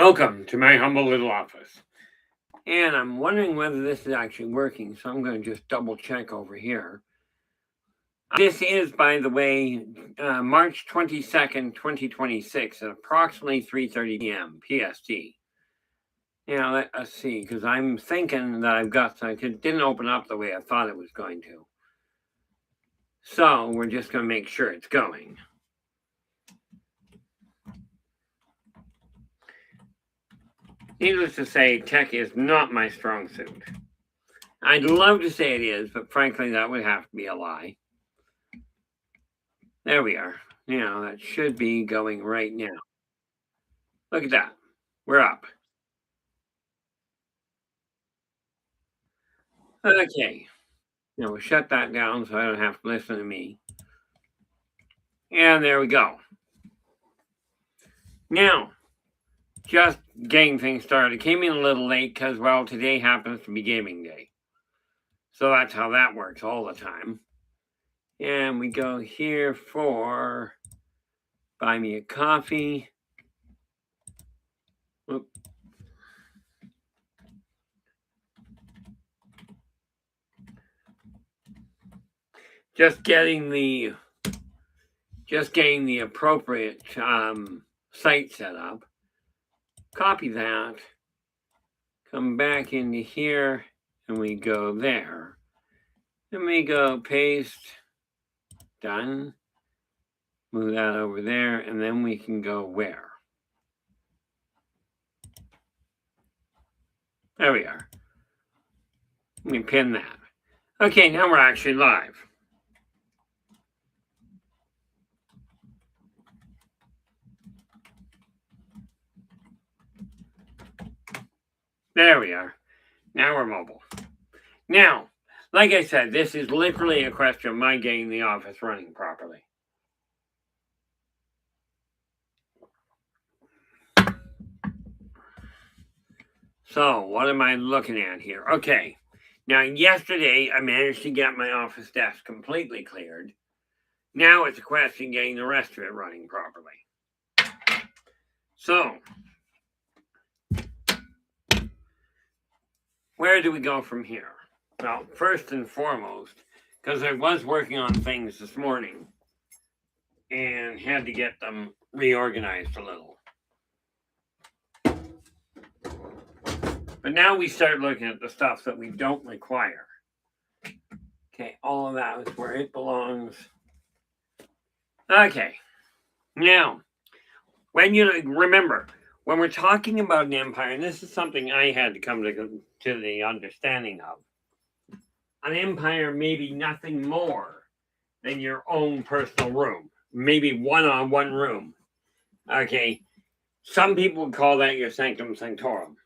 Welcome to my humble little office. And I'm wondering whether this is actually working, so I'm going to just double check over here. This is, by the way, March 22nd, 2026 at approximately 3:30 p.m. PST. Now, let us see, because I'm thinking that I've got something. It didn't open up the way I thought it was going to. So we're just going to make sure it's going. Needless to say, tech is not my strong suit. I'd love to say it is, but frankly, that would have to be a lie. There we are. Now, that should be going right now. Look at that. We're up. Okay. Now, we'll shut that down so I don't have to listen to me. And there we go. Now, just getting things started. Came in a little late because, well, today happens to be gaming day. So that's how that works all the time. And we go here for buy me a coffee. Oop. Just getting the appropriate site set up. Copy that. Come back into here, and we go there. Then we go paste. Done. Move that over there, and then we can go where? There we are. Let me pin that. Okay, now we're actually live. There we are. Now we're mobile. Now, like I said, this is literally a question of my getting the office running properly. So, what am I looking at here? Okay. Now, yesterday, I managed to get my office desk completely cleared. Now it's a question of getting the rest of it running properly. So, where do we go from here? Well, first and foremost, because I was working on things this morning and had to get them reorganized a little. But now we start looking at the stuff that we don't require. Okay, all of that is where it belongs. Okay, now, when you remember, when we're talking about an empire, and this is something I had to come to the understanding of, an empire may be nothing more than your own personal room, maybe one room. Okay, some people would call that your sanctum sanctorum,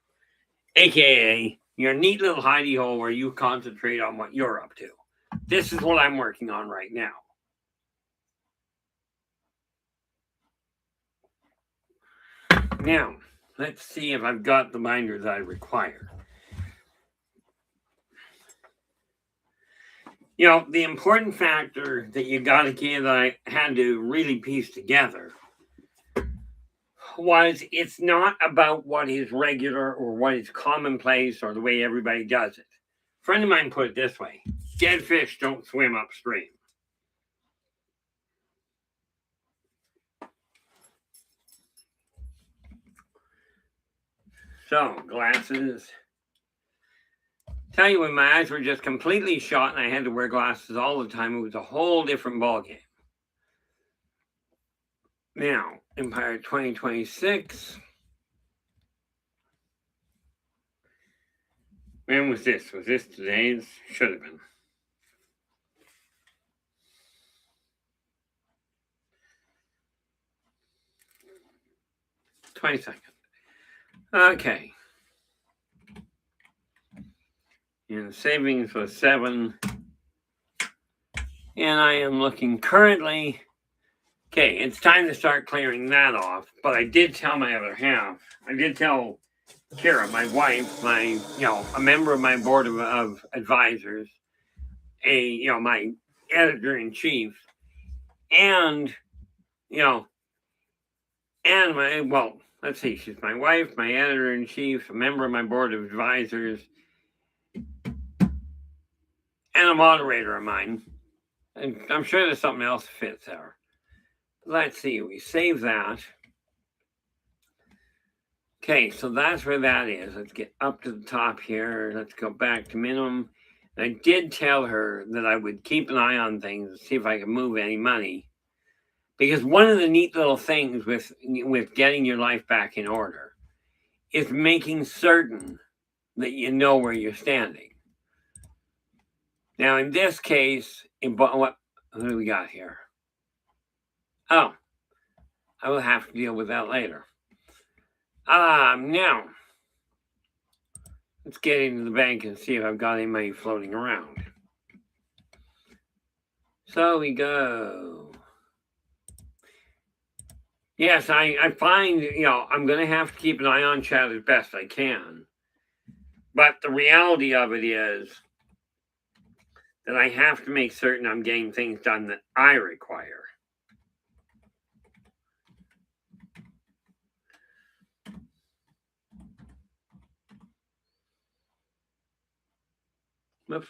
aka your neat little hidey hole where you concentrate on what you're up to. This is what I'm working on right now. Now, let's see if I've got the binders I require. You know, the important factor that you got to get that I had to really piece together was it's not about what is regular or what is commonplace or the way everybody does it. A friend of mine put it this way: dead fish don't swim upstream. So, glasses. Tell you, when my eyes were just completely shot and I had to wear glasses all the time, it was a whole different ballgame. Now, Empire 2026. When was this? Was this today's? Should have been. $22nd. Okay. And the savings was 7. And I am looking currently. Okay, it's time to start clearing that off. But I did tell my other half. I did tell Kara, my wife, a member of my board of advisors, my editor in chief, and let's see, she's my wife, my editor-in-chief, a member of my board of advisors, and a moderator of mine. And I'm sure there's something else that fits there. Let's see, we save that. Okay, so that's where that is. Let's get up to the top here. Let's go back to minimum. I did tell her that I would keep an eye on things and see if I could move any money. Because one of the neat little things with getting your life back in order is making certain that you know where you're standing. Now, in this case, what do we got here? Oh, I will have to deal with that later. Now, let's get into the bank and see if I've got any money floating around. So we go. Yes, I find, I'm going to have to keep an eye on chat as best I can. But the reality of it is that I have to make certain I'm getting things done that I require. Whoops.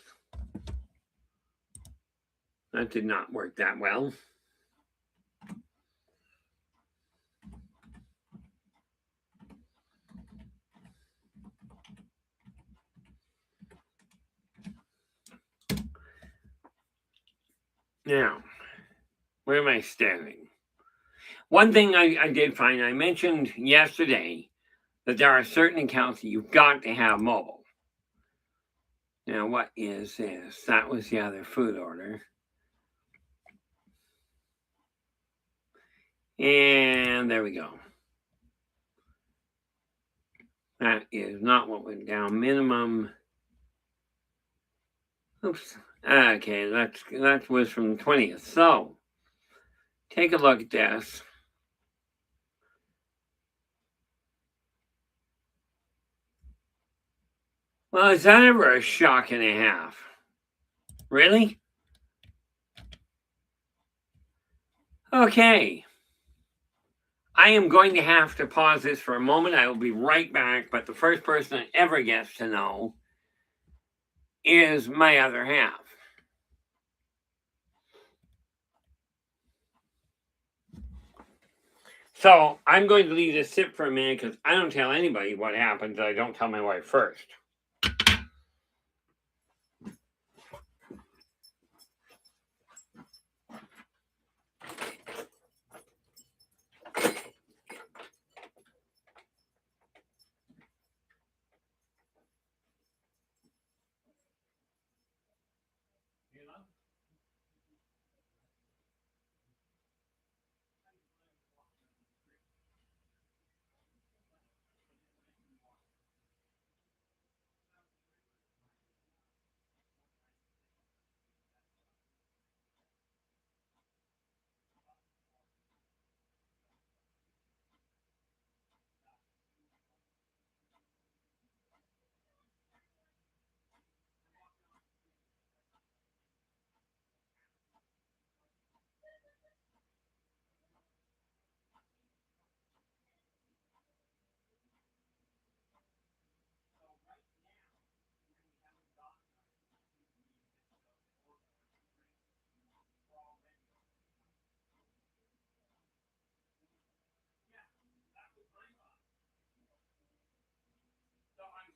That did not work that well. Now, where am I standing? One thing I did find, I mentioned yesterday that there are certain accounts that you've got to have mobile. Now, what is this? That was the other food order. And there we go. That is not what went down. Minimum. Oops. Okay, that was from the 20th. So, take a look at this. Well, is that ever a shock and a half? Really? Okay. I am going to have to pause this for a moment. I will be right back, but the first person that ever gets to know is my other half. So I'm going to leave this sit for a minute because I don't tell anybody what happens. I don't tell my wife first.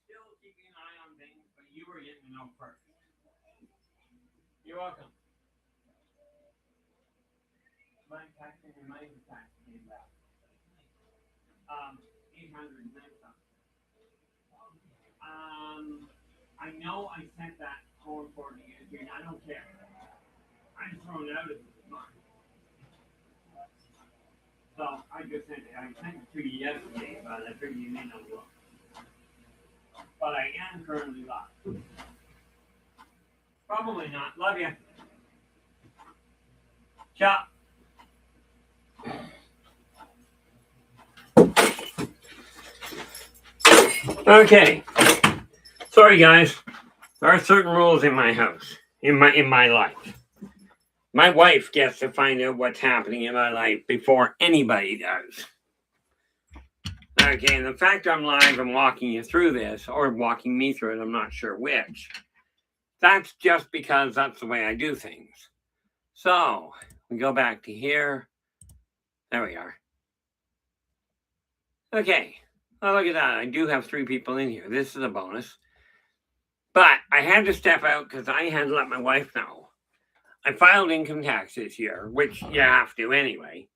Still keeping an eye on things, but you were getting to know first. You're welcome. My taxing and my tax came back. 800 I know I sent that form for you, and I don't care. I'm thrown out of it. So I just sent it. I sent it to you yesterday, but I figured you may not look. But I am currently locked. Probably not. Love you. Ciao. Okay. Sorry, guys. There are certain rules in my house, in my life. My wife gets to find out what's happening in my life before anybody does. Okay, and the fact I'm live and walking you through this, or walking me through it, I'm not sure which. That's just because that's the way I do things. So, we go back to here. There we are. Okay, well, look at that. I do have 3 people in here. This is a bonus. But I had to step out because I had to let my wife know. I filed income tax this year, which you have to anyway.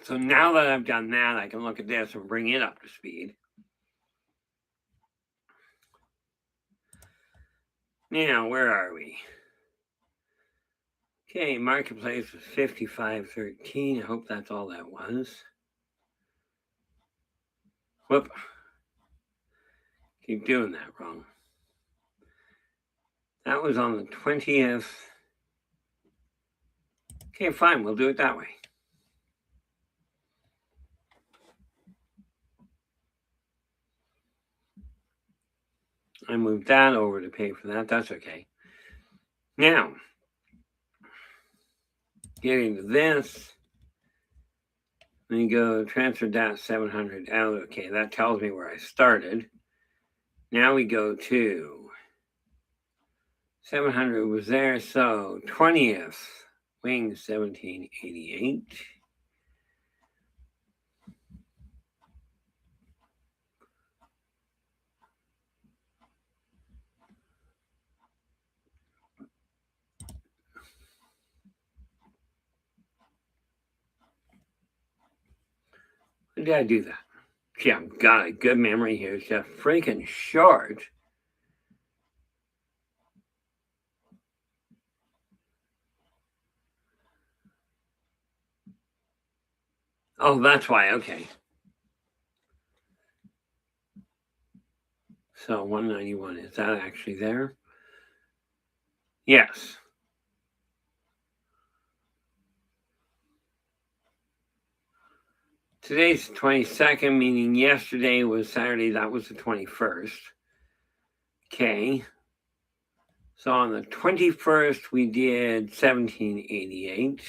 So now that I've done that, I can look at this and bring it up to speed. Now, where are we? Okay, marketplace was 55.13. I hope that's all that was. Whoop. Keep doing that wrong. That was on the 20th. Okay, fine. We'll do it that way. I moved that over to pay for that. That's okay. Now, getting to this, let me go transfer that 700 out. Okay, that tells me where I started. Now we go to 700 was there, so 20th, wings 1788. When did I do that? Yeah, I've got a good memory here. It's just freaking short. Oh, that's why. Okay. So 191, is that actually there? Yes. Today's the 22nd, meaning yesterday was Saturday. That was the 21st. Okay. So on the 21st, we did 1788.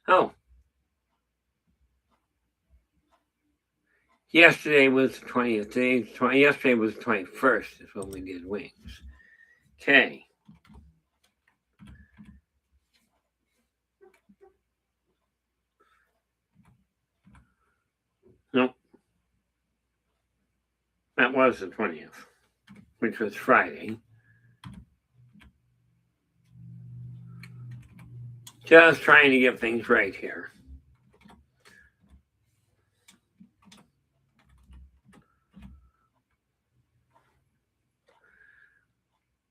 Oh. Yesterday was the 20th. Yesterday was the 21st is when we did wings. Okay. Nope. That was the 20th, which was Friday. Just trying to get things right here.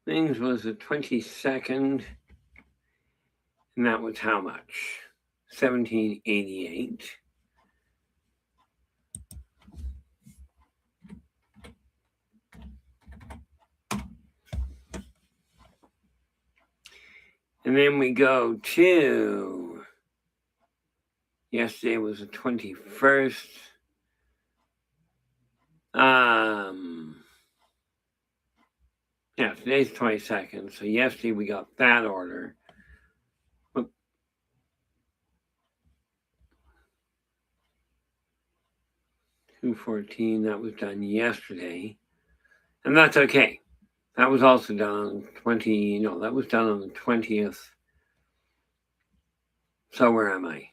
Things was the 22nd, and that was how much? 1788. And then we go to, yesterday was the 21st. Yeah, today's 22nd. So yesterday we got that order. 214, that was done yesterday. And that's okay. That was also done on that was done on the 20th. So where am I?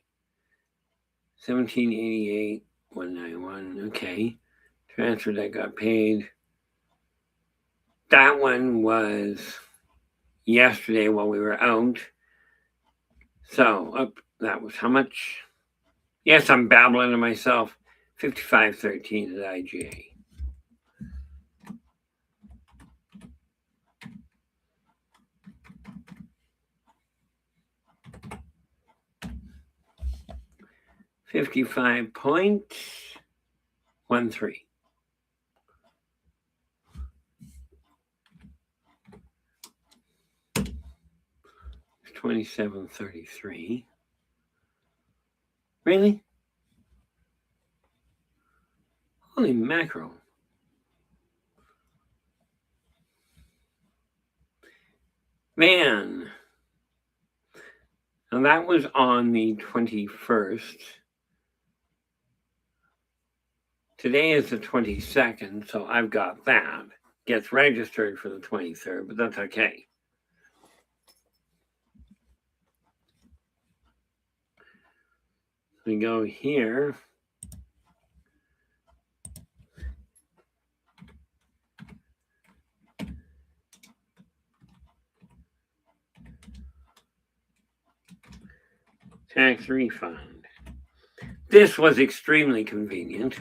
1788, 191. Okay. Transfer that got paid. That one was yesterday while we were out. So that was how much? Yes, I'm babbling to myself. 5513 at IGA. $55.13. 2733. Really? Holy mackerel. Man. And that was on the 21st. Today is the 22nd, so I've got that. Gets registered for the 23rd, but that's okay. We go here. Tax refund. This was extremely convenient.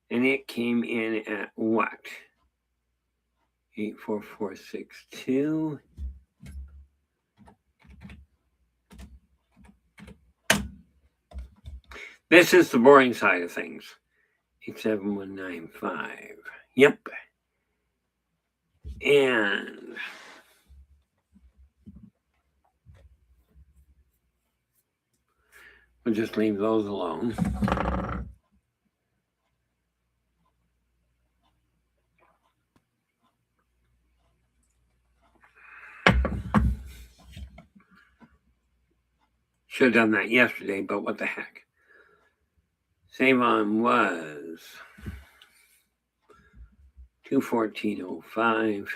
And it came in at what? 84462. This is the boring side of things. 87195. Yep. And we'll just leave those alone. Should have done that yesterday, but what the heck. Save on was 214.05.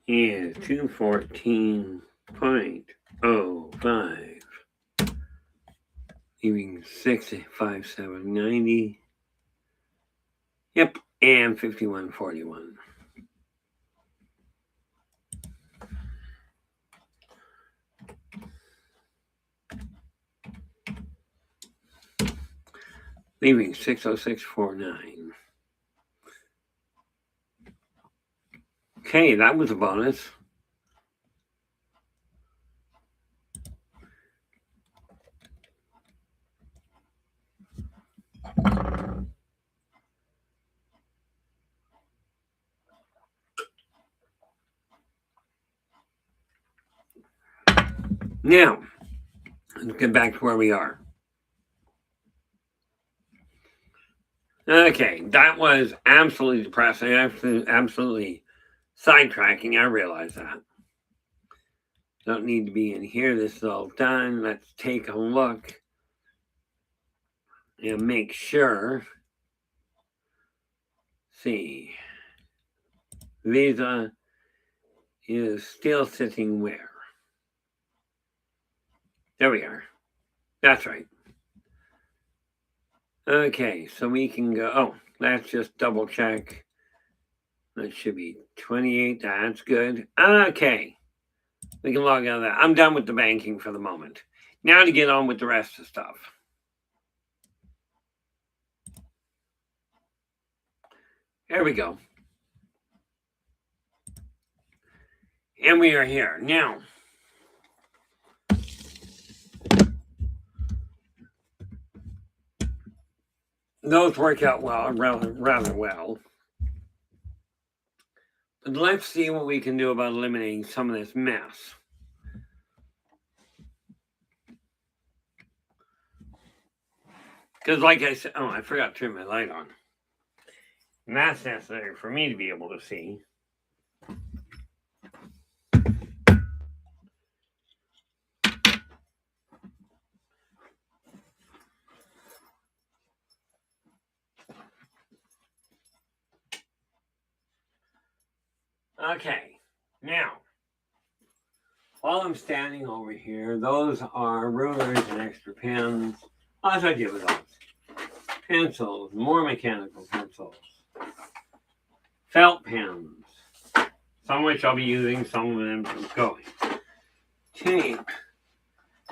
Is 214.05. Leaving 65790. Yep, and 5141. Leaving 60649. Okay, that was a bonus. Now, let's get back to where we are. Okay, that was absolutely depressing, absolutely sidetracking. I realize that. Don't need to be in here. This is all done. Let's take a look and make sure. See, Visa is still sitting where? There we are. That's right. Okay, so we can go. Oh, let's just double check. That should be 28. That's good. Okay. We can log out of that. I'm done with the banking for the moment. Now to get on with the rest of the stuff. There we go. And we are here. Now, those work out well, rather well. But let's see what we can do about eliminating some of this mess. Because like I said, I forgot to turn my light on. And that's necessary for me to be able to see. Okay, now, while I'm standing over here, those are rulers and extra pens. As I do with those. Pencils, more mechanical pencils. Felt pens. Some of which I'll be using, some of them going. Tape.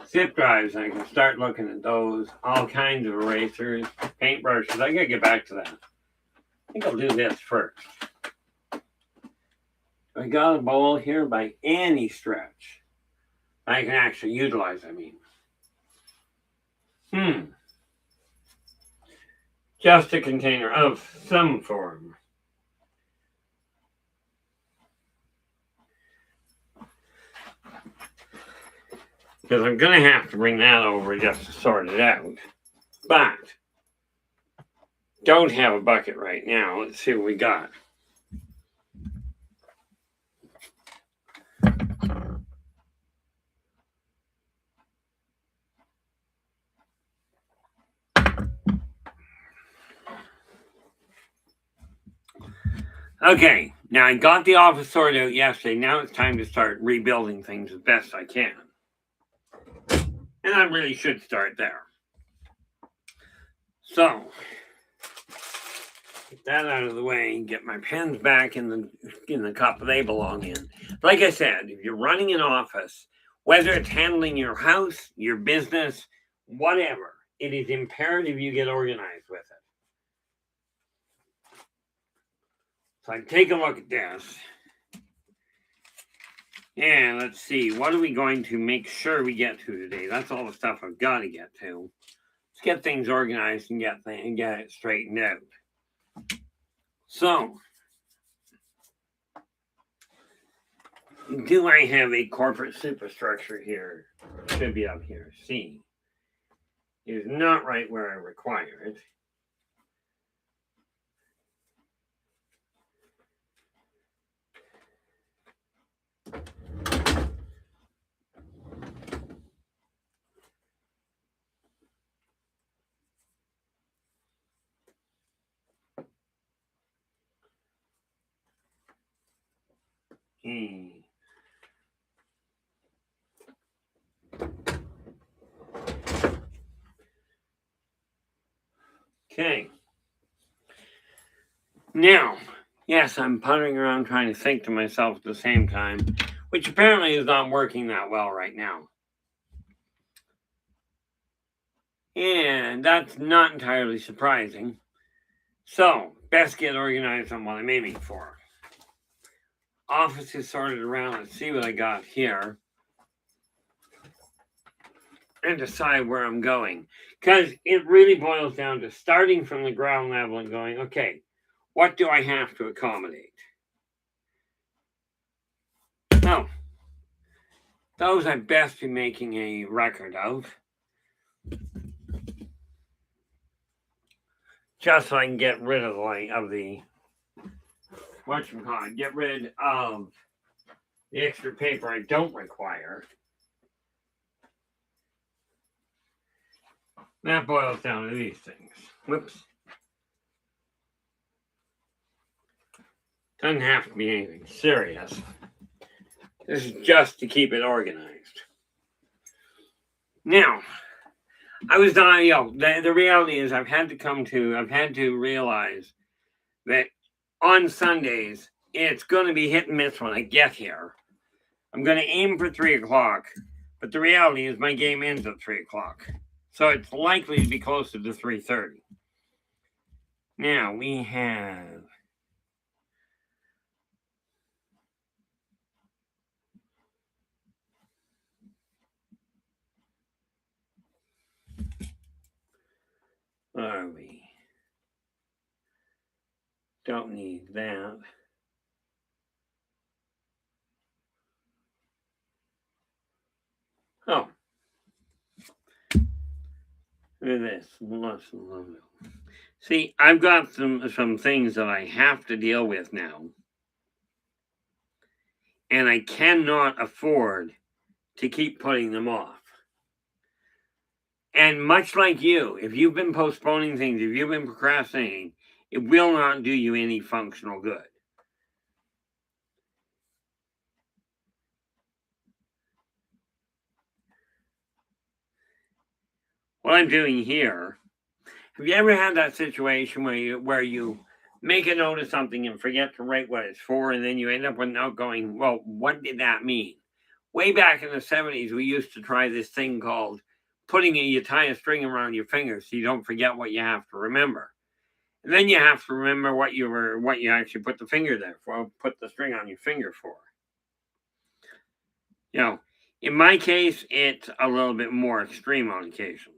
zip drives, I can start looking at those. All kinds of erasers, paintbrushes. I gotta get back to that. I think I'll do this first. I got a bowl here by any stretch. I can actually utilize, I mean. Just a container of some form. Because I'm going to have to bring that over just to sort it out. But don't have a bucket right now. Let's see what we got. Okay, now I got the office sorted out yesterday. Now it's time to start rebuilding things as best I can. And I really should start there. So, get that out of the way and get my pens back in the cup they belong in. Like I said, if you're running an office, whether it's handling your house, your business, whatever, it is imperative you get organized with it. So I take a look at this. And let's see, what are we going to make sure we get to today? That's all the stuff I've got to get to. Let's get things organized and get it straightened out. So, do I have a corporate superstructure here? Should be up here. C is not right where I require it. Okay. Now, yes, I'm puttering around trying to think to myself at the same time, which apparently is not working that well right now. And that's not entirely surprising. So, best get organized on what I'm aiming for. Office is sorted around. Let's see what I got here. And decide where I'm going. Because it really boils down to starting from the ground level and going, okay, what do I have to accommodate? So, those I'd best be making a record of. Just so I can get rid of get rid of the extra paper I don't require. That boils down to these things. Whoops. Doesn't have to be anything serious. This is just to keep it organized. Now, I was dying, the reality is I've had to realize that on Sundays, it's going to be hit and miss when I get here. I'm going to aim for 3 o'clock, but the reality is my game ends at 3 o'clock. So it's likely to be closer to 3:30. Now, we have... Where are we? Don't need that. Oh. Look at this. See, I've got some things that I have to deal with now. And I cannot afford to keep putting them off. And much like you, if you've been postponing things, if you've been procrastinating, it will not do you any functional good. What I'm doing here, have you ever had that situation where you make a note of something and forget to write what it's for, and then you end up with a note going, well, what did that mean? way back in the 70s, we used to try this thing called you tie a string around your finger so you don't forget what you have to remember. And then you have to remember what you actually put the finger there for, put the string on your finger for. In my case, it's a little bit more extreme on occasion.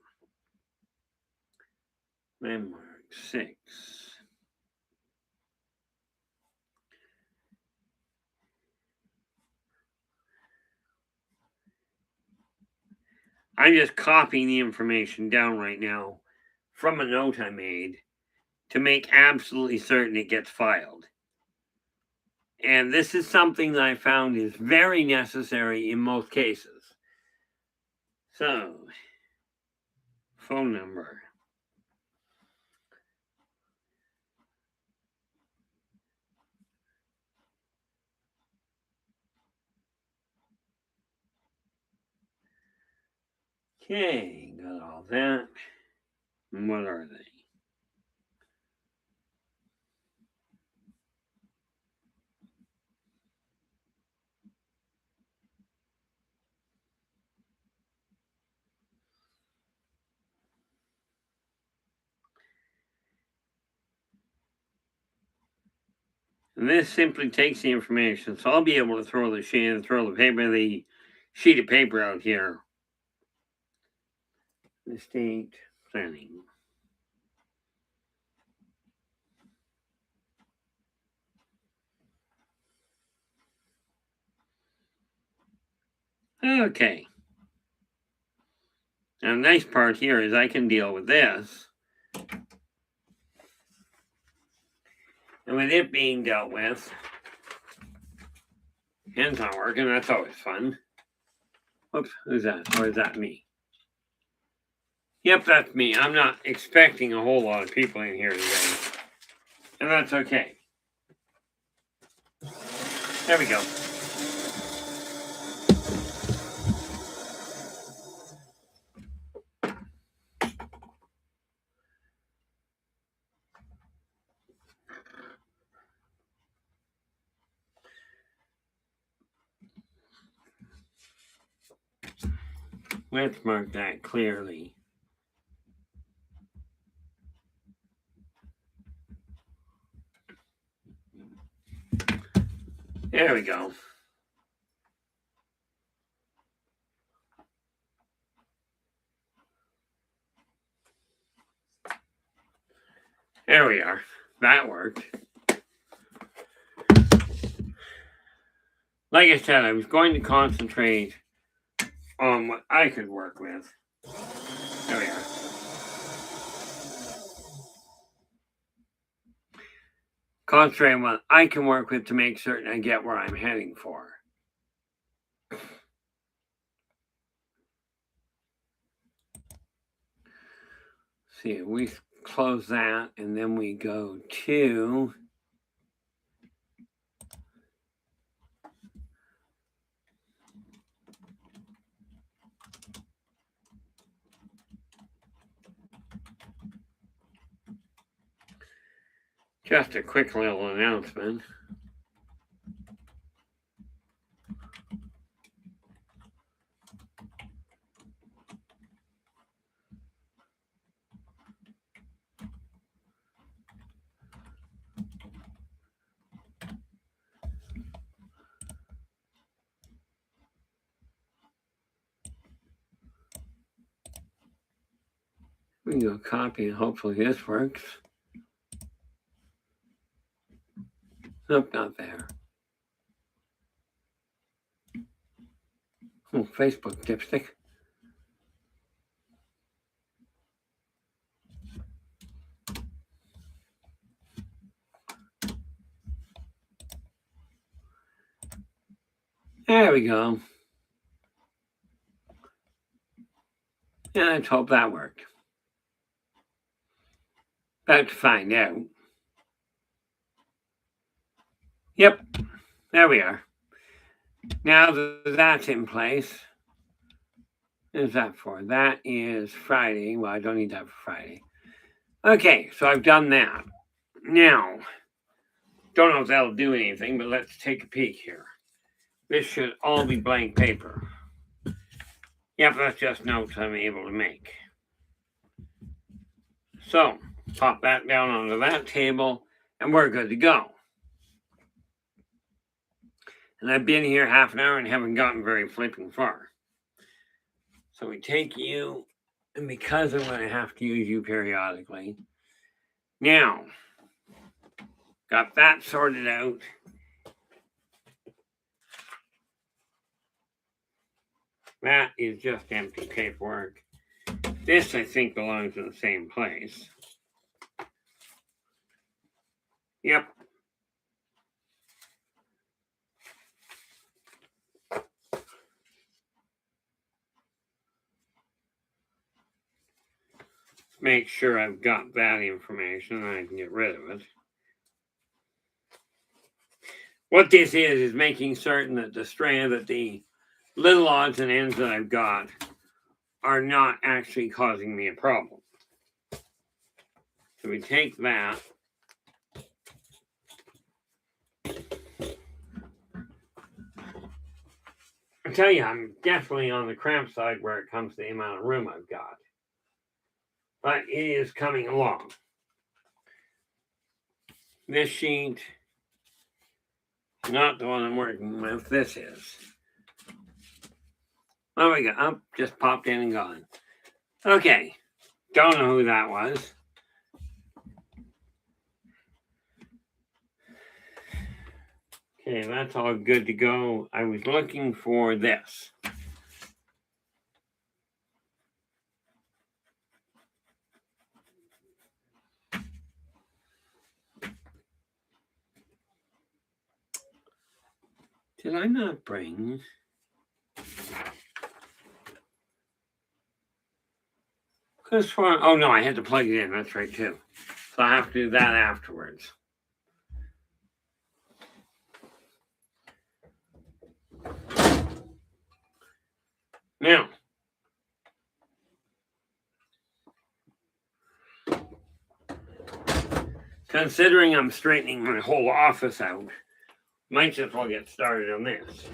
Landmark 6. I'm just copying the information down right now from a note I made to make absolutely certain it gets filed. And this is something that I found is very necessary in most cases. So, phone number. Okay, got all that. And what are they? And this simply takes the information, so I'll be able to throw the sheet of paper out here. Estate planning. Okay. Now, the nice part here is I can deal with this. And with it being dealt with, hand's not working. That's always fun. Whoops, who's that? Or is that me? Yep, that's me. I'm not expecting a whole lot of people in here today. And that's okay. There we go. Let's mark that clearly. There we go. There we are. That worked. Like I said, I was going to concentrate on what I could work with. There we are. Concentrate on what I can work with to make certain I get where I'm heading for. See, we close that and then we go to just a quick little announcement. We can go copy and hopefully this works. Nope, not there. Oh, Facebook dipstick. There we go. Yeah, let's hope that worked. About to find out. Yep, there we are. Now that that's in place, what is that for? That is Friday. Well, I don't need that for Friday. Okay, so I've done that. Now, don't know if that'll do anything, but let's take a peek here. This should all be blank paper. Yep, that's just notes I'm able to make. So, pop that down onto that table, and we're good to go. And I've been here half an hour and haven't gotten very flipping far. So we take you, and because I'm going to have to use you periodically. Now, got that sorted out. That is just empty paperwork. This, I think, belongs in the same place. Yep. Make sure I've got that information and I can get rid of it. What this is making certain that the little odds and ends that I've got are not actually causing me a problem. So we take that. I tell you, I'm definitely on the cramp side where it comes to the amount of room I've got. But it is coming along. This sheet, not the one I'm working with, this is. Oh, we go. Oh, just popped in and gone. Okay. Don't know who that was. Okay, that's all good to go. I was looking for this. Did I not bring? Oh no, I had to plug it in. That's right too. So I have to do that afterwards. Now, considering I'm straightening my whole office out, might just well get started on this.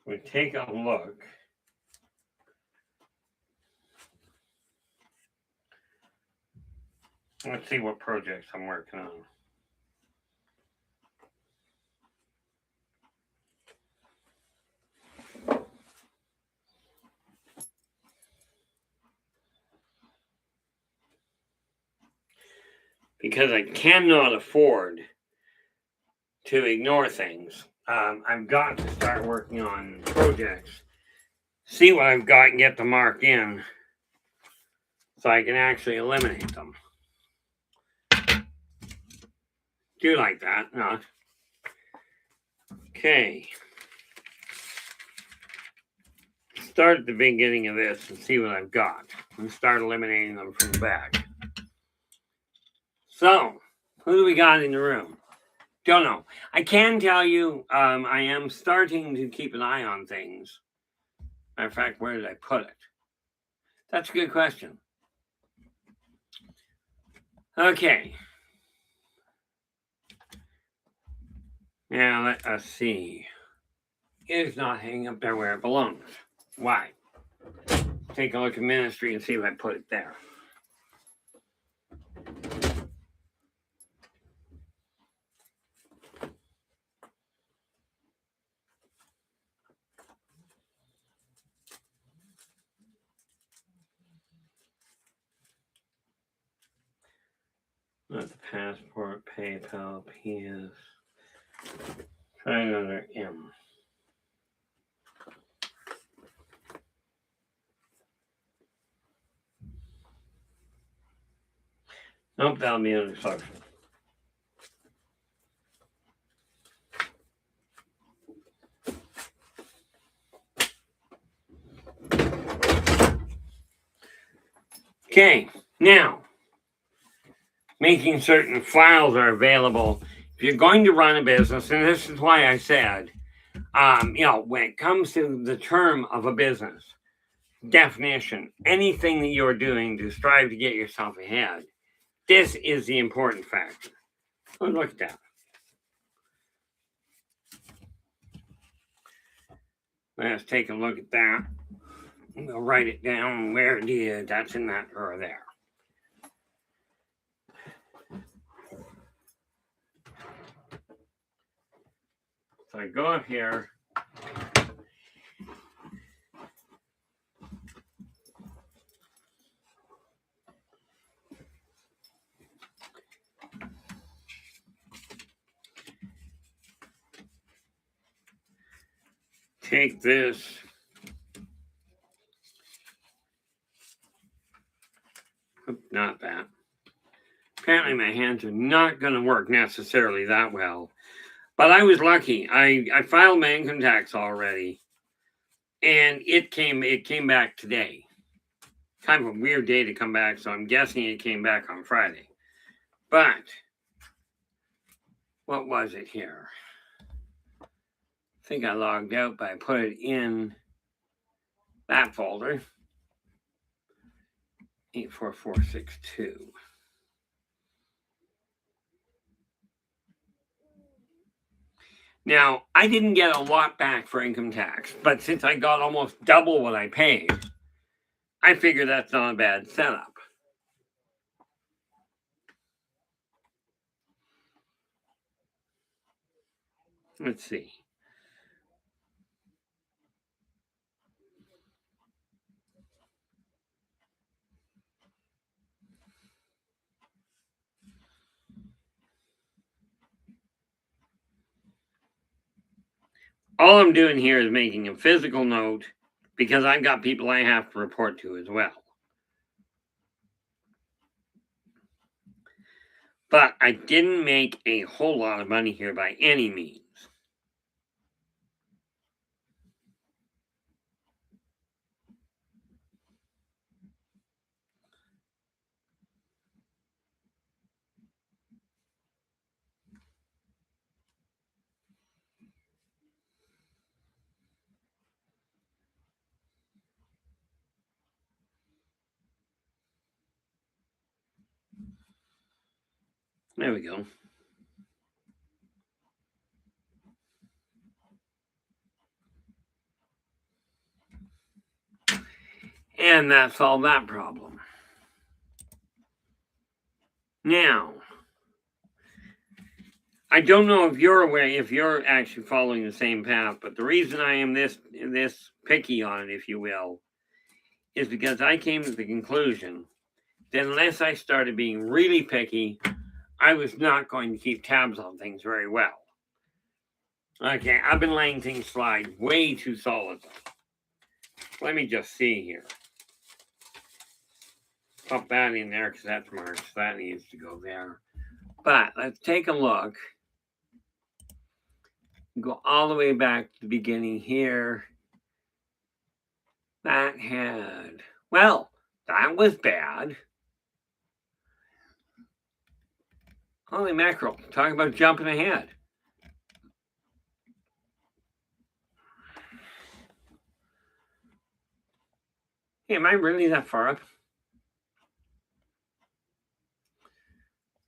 We take a look. Let's see what projects I'm working on. Because I cannot afford to ignore things. I've got to start working on projects, see what I've got and get them marked in so I can actually eliminate them. Do you like that? Not. Okay. Start at the beginning of this and see what I've got and start eliminating them from the back. So, who do we got in the room? Don't know. I can tell you I am starting to keep an eye on things. Matter of fact, where did I put it? That's a good question. Okay. Now, let us see. It is not hanging up there where it belongs. Why? Take a look at ministry and see if I put it there. Not the passport, PayPal, PS. Try another M. Nope, that'll be under social. Okay, now, making certain files are available. If you're going to run a business, and this is why I said, when it comes to the term of a business, definition, anything that you're doing to strive to get yourself ahead, this is the important factor. Oh, look at that. Let's take a look at that. We'll write it down where it is. That's in that drawer there. So I go up here. Take this. Not that. Apparently my hands are not going to work necessarily that well. But I was lucky. I filed my income tax already. And it came back today. Kind of a weird day to come back, so I'm guessing it came back on Friday. But what was it here? I think I logged out, but I put it in that folder. 84462. Now, I didn't get a lot back for income tax, but since I got almost double what I paid, I figure that's not a bad setup. Let's see. All I'm doing here is making a physical note because I've got people I have to report to as well. But I didn't make a whole lot of money here by any means. There we go. And that solved that problem. Now, I don't know if you're aware, if you're actually following the same path, but the reason I am this picky on it, if you will, is because I came to the conclusion that unless I started being really picky, I was not going to keep tabs on things very well. Okay, I've been letting things slide way too solid. Let me just see here. Pop that in there because that's marked. So that needs to go there. But let's take a look. Go all the way back to the beginning here. That was bad. Holy mackerel, talk about jumping ahead. Hey, am I really that far up?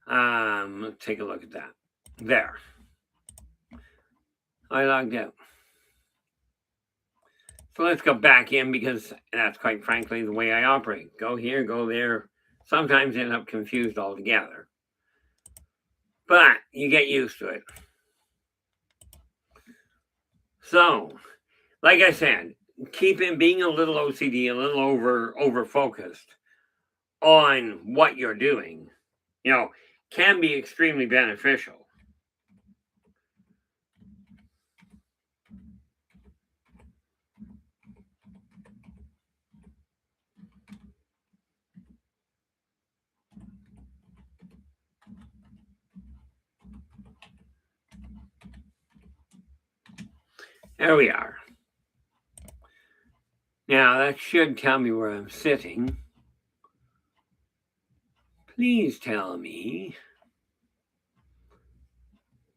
Let's take a look at that. There. I logged out. So let's go back in because that's quite frankly the way I operate. Go here, go there. Sometimes end up confused altogether. But you get used to it. So, like I said, being a little OCD, a little over focused on what you're doing, can be extremely beneficial. There we are. Now that should tell me where I'm sitting. Please tell me.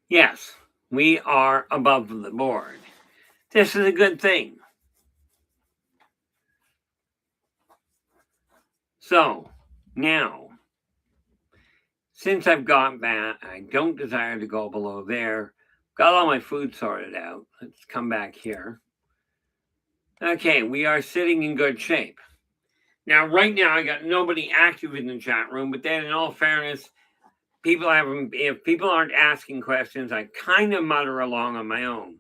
Yes, we are above the board. This is a good thing. So now, since I've got that, I don't desire to go below there. Got all my food sorted out. Let's come back here. Okay, we are sitting in good shape. Now, right now, I got nobody active in the chat room, but then in all fairness, if people aren't asking questions, I kind of mutter along on my own.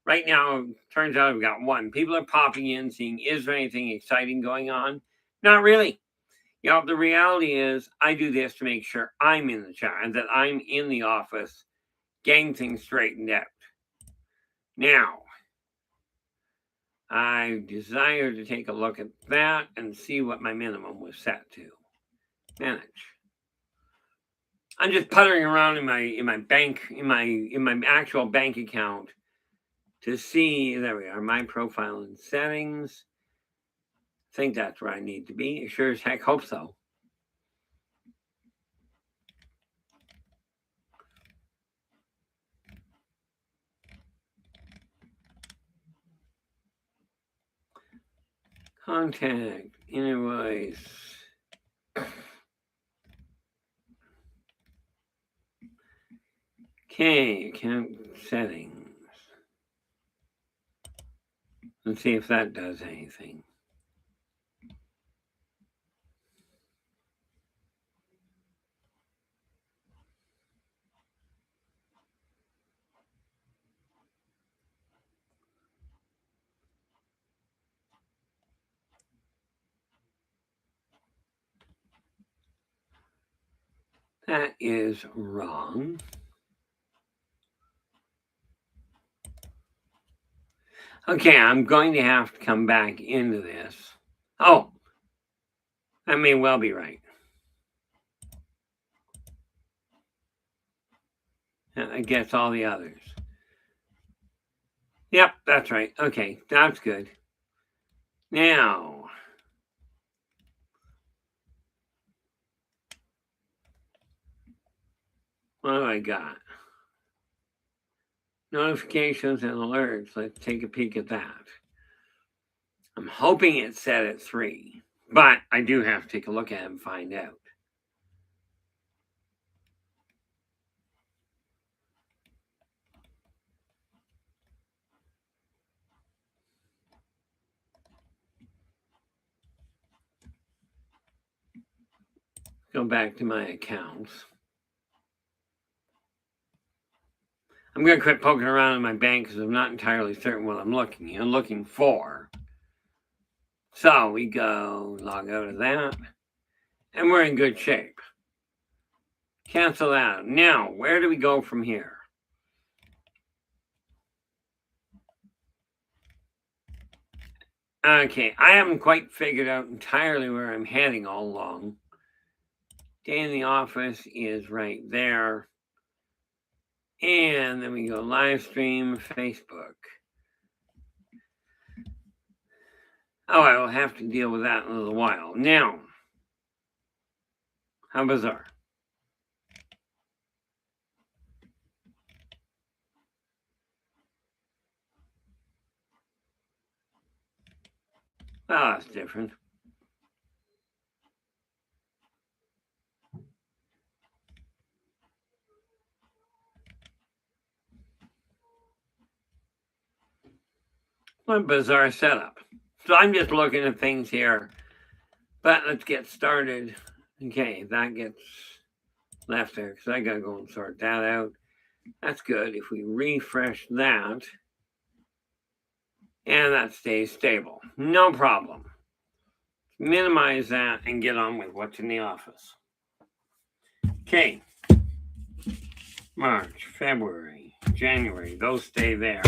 Right now, turns out I've got one. People are popping in, seeing, is there anything exciting going on? Not really. The reality is I do this to make sure I'm in the chat and that I'm in the office getting things straightened out. Now, I desire to take a look at that and see what my minimum was set to. Manage. I'm just puttering around in my actual bank account to see. There we are. My profile and settings. I think that's where I need to be. Sure as heck hope so. Contact, invoice. Okay, account settings. Let's see if that does anything. That is wrong. Okay, I'm going to have to come back into this. Oh, that may well be right. I guess all the others. Yep, that's right. Okay, that's good. Now, what do I got? Notifications and alerts. Let's take a peek at that. I'm hoping it's set at 3, but I do have to take a look at it and find out. Go back to my accounts. I'm going to quit poking around in my bank because I'm not entirely certain what I'm looking for. So we go log out of that, and we're in good shape. Cancel out. Now, where do we go from here? Okay, I haven't quite figured out entirely where I'm heading all along. Day in the office is right there. And then we go live stream, Facebook. Oh, I will have to deal with that in a little while. Now, how bizarre. Oh, that's different. What a bizarre setup. So I'm just looking at things here. But let's get started. Okay, that gets left there because I got to go and sort that out. That's good. If we refresh that, and that stays stable. No problem. Minimize that and get on with what's in the office. Okay. March, February, January, those stay there.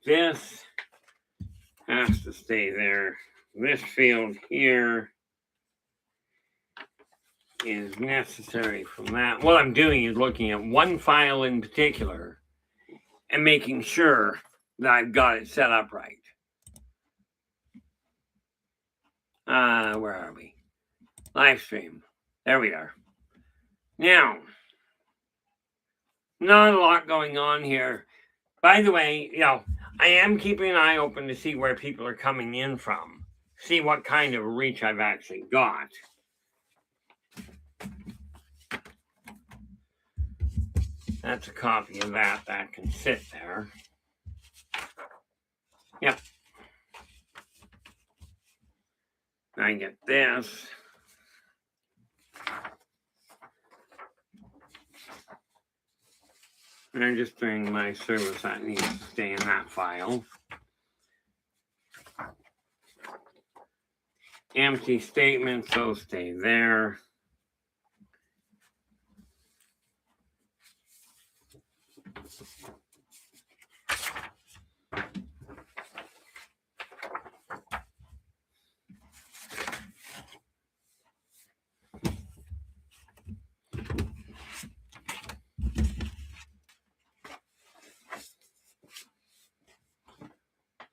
This has to stay there. This field here is necessary from that. What I'm doing is looking at one file in particular and making sure that I've got it set up right. Where are we? Live stream. There we are. Now, not a lot going on here. By the way, I am keeping an eye open to see where people are coming in from. See what kind of reach I've actually got. That's a copy of that can sit there. Yep. I get this. And I'm just doing my service that needs to stay in that file. Empty statements, those stay there.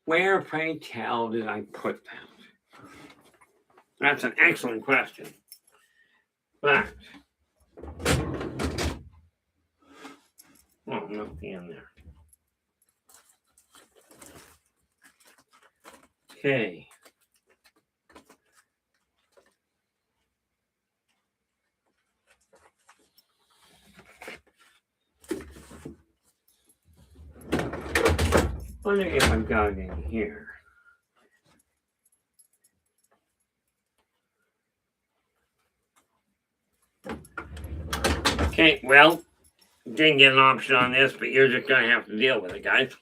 Where, pray tell, did I put that? That's an excellent question. But, oh, nothing in there. Okay. Wonder if I've got it in here. Okay, well, didn't get an option on this, but you're just going to have to deal with it, guys.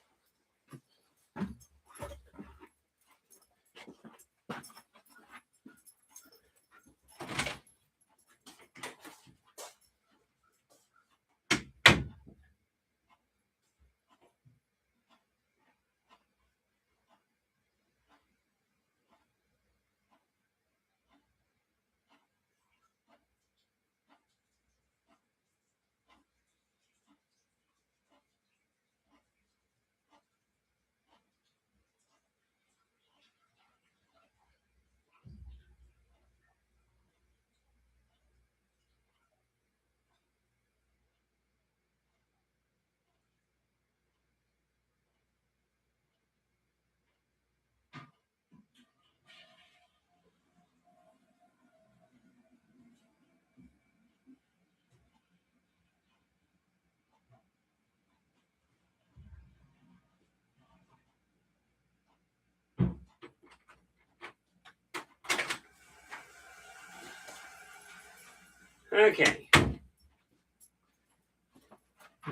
Okay.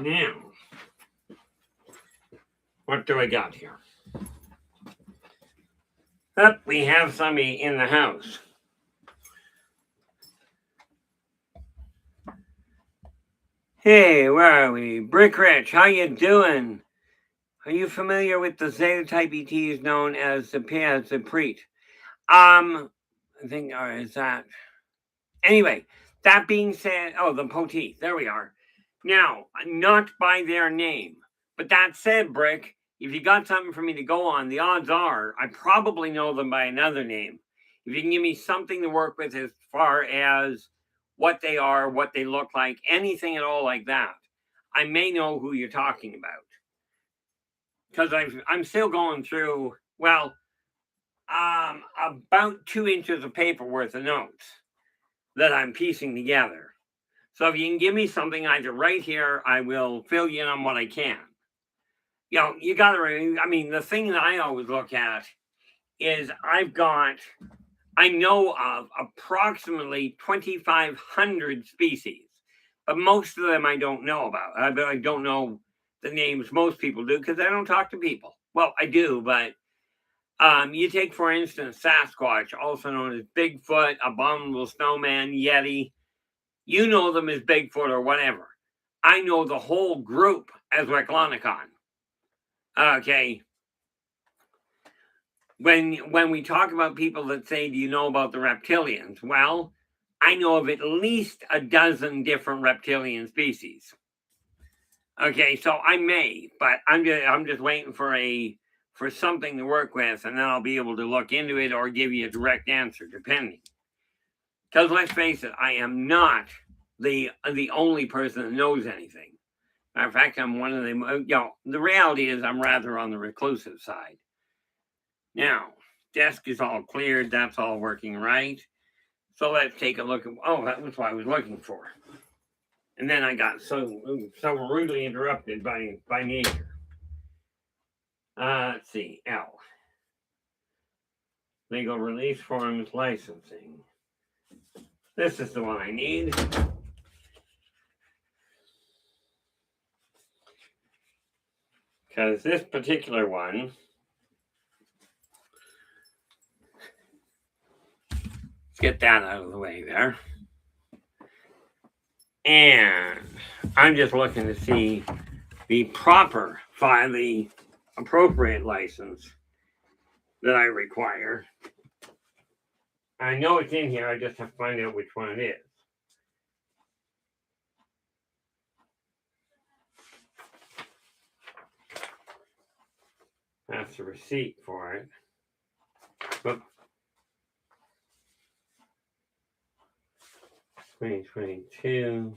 Now, what do I got here? Up, we have somebody in the house. Hey, where are we? Brick Rich, how you doing? Are you familiar with the Zeta type ETs known as the Preet? I think, or is that? Anyway, that being said, oh, the Poteet, there we are. Now, not by their name, but that said, Brick, if you got something for me to go on, the odds are I probably know them by another name. If you can give me something to work with as far as what they are, what they look like, anything at all like that, I may know who you're talking about. Because I'm still going through, well, about 2 inches of paper worth of notes that I'm piecing together. So if you can give me something either right here, I will fill you in on what I can. You know, you got to, I mean, the thing that I always look at is I know of approximately 2,500 species, but most of them I don't know about. I don't know the names most people do because I don't talk to people. Well, I do, but you take, for instance, Sasquatch, also known as Bigfoot, Abominable Snowman, Yeti. You know them as Bigfoot or whatever. I know the whole group as Reclonicon. Okay. When we talk about people that say, do you know about the reptilians? Well, I know of at least a dozen different reptilian species. Okay, so I may, but I'm just waiting for something to work with, and then I'll be able to look into it or give you a direct answer, depending. Because let's face it, I am not the only person that knows anything. Matter of fact, I'm one of them. You know, the reality is I'm rather on the reclusive side. Now, desk is all cleared. That's all working right. So let's take a look at, oh, that was what I was looking for. And then I got so rudely interrupted by nature. Let's see, L. Legal release forms licensing. This is the one I need. Because this particular one, let's get that out of the way there. And I'm just looking to see the appropriate license that I require. I know it's in here, I just have to find out which one it is. That's the receipt for it. But 2022.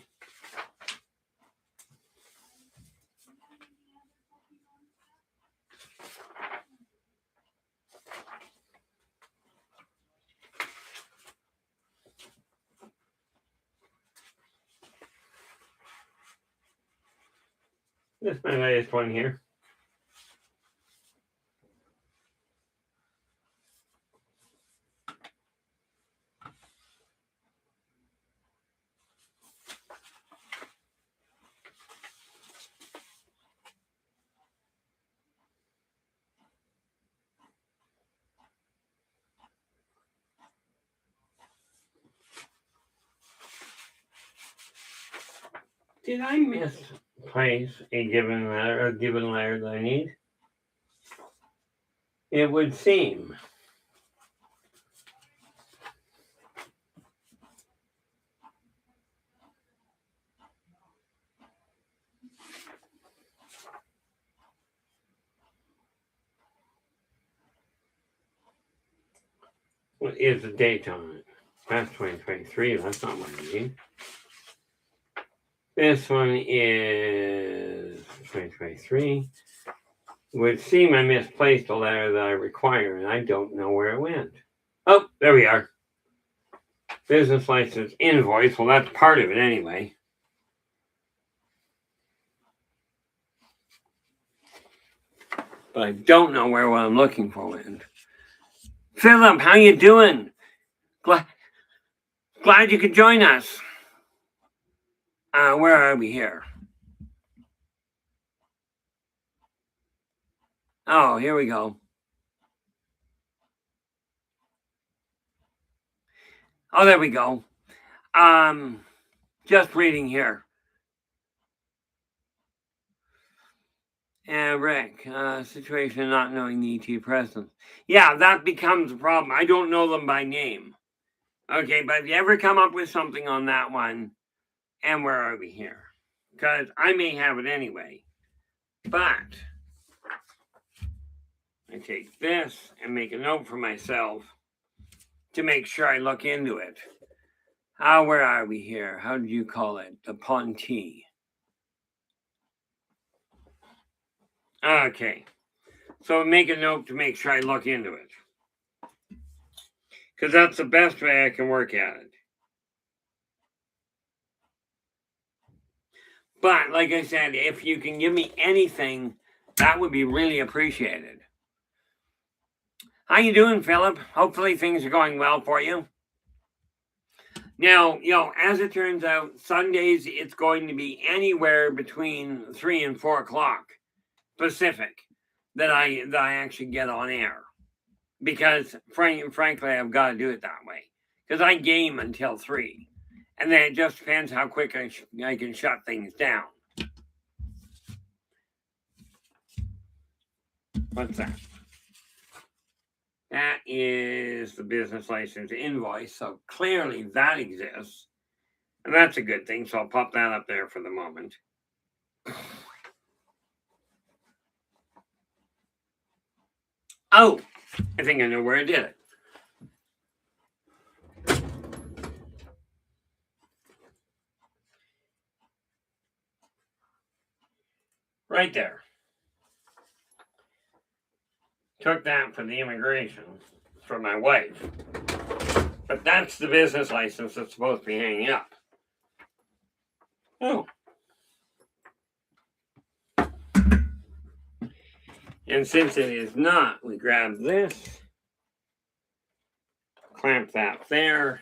This is my latest one here. Did I misplace a given letter that I need? It would seem. What is the date on it? That's 2023. That's not what I need. This one is 2023. It would seem I misplaced a letter that I require, and I don't know where it went. Oh, there we are. Business license invoice. Well, that's part of it anyway. But I don't know where what I'm looking for went. Philip, how you doing? Glad you could join us. Where are we here? Oh, here we go. Oh, there we go. Just reading here. And Rick, situation not knowing the ET presence. Yeah, that becomes a problem. I don't know them by name. Okay, but if you ever come up with something on that one, and where are we here? Because I may have it anyway. But I take this and make a note for myself to make sure I look into it. Where are we here? How did you call it? The Ponty. Okay. So make a note to make sure I look into it. Because that's the best way I can work at it. But like I said, if you can give me anything, that would be really appreciated. How you doing, Philip? Hopefully things are going well for you. Now, as it turns out, Sundays it's going to be anywhere between 3 and 4 o'clock Pacific that I actually get on air. Because frankly, I've got to do it that way. Because I game until 3. And then it just depends how quick I can shut things down. What's that? That is the business license invoice. So clearly that exists. And that's a good thing. So I'll pop that up there for the moment. Oh, I think I know where I did it. Right there. Took that for the immigration for my wife. But that's the business license that's supposed to be hanging up. Oh. And since it is not, we grab this, clamp that there.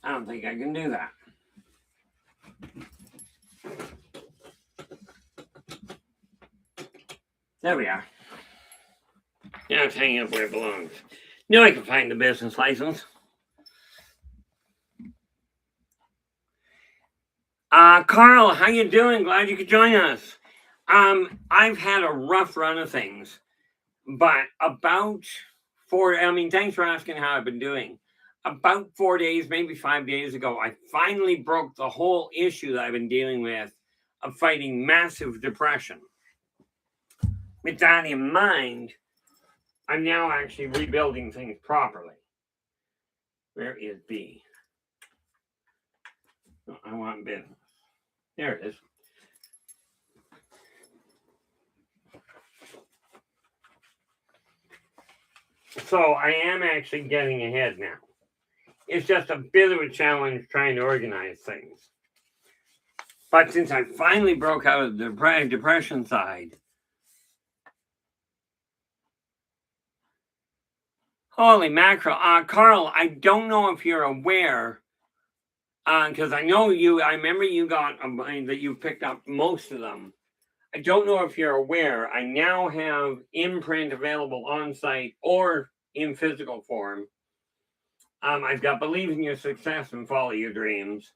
I don't think I can do that. There we are. Now it's hanging up where it belongs. Now I can find the business license. Carl, how you doing? Glad you could join us. I've had a rough run of things, but thanks for asking how I've been doing. About 4 days, maybe 5 days ago, I finally broke the whole issue that I've been dealing with of fighting massive depression. With that in mind, I'm now actually rebuilding things properly. Where is B? Oh, I want business. There it is. So I am actually getting ahead now. It's just a bit of a challenge trying to organize things. But since I finally broke out of the depression side, holy mackerel. Carl, I don't know if you're aware, because I remember you got that you picked up most of them. I don't know if you're aware, I now have imprint available on site or in physical form. I've got Believe in Your Success and Follow Your Dreams.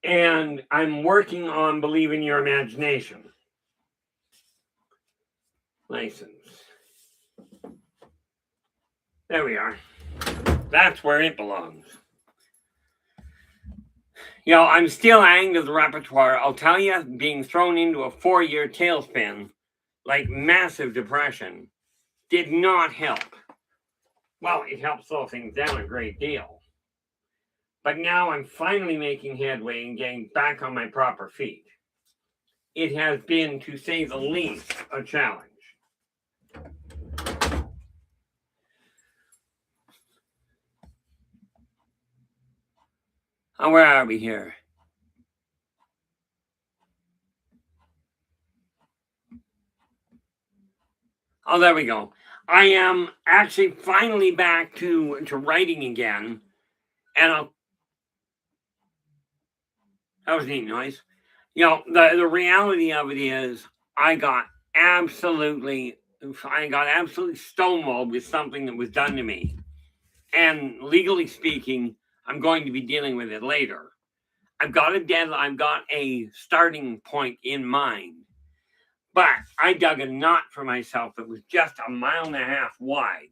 And I'm working on Believe in Your Imagination. License. There we are. That's where it belongs. I'm still adding to the repertoire. I'll tell you, being thrown into a 4-year tailspin, like massive depression, did not help. Well, it helped slow things down a great deal. But now I'm finally making headway and getting back on my proper feet. It has been, to say the least, a challenge. Where are we here? Oh, there we go. I am actually finally back to writing again. And that was neat noise. The reality of it is I got absolutely stonewalled with something that was done to me. And legally speaking, I'm going to be dealing with it later. I've got a deadline, I've got a starting point in mind. But I dug a knot for myself that was just 1.5 miles wide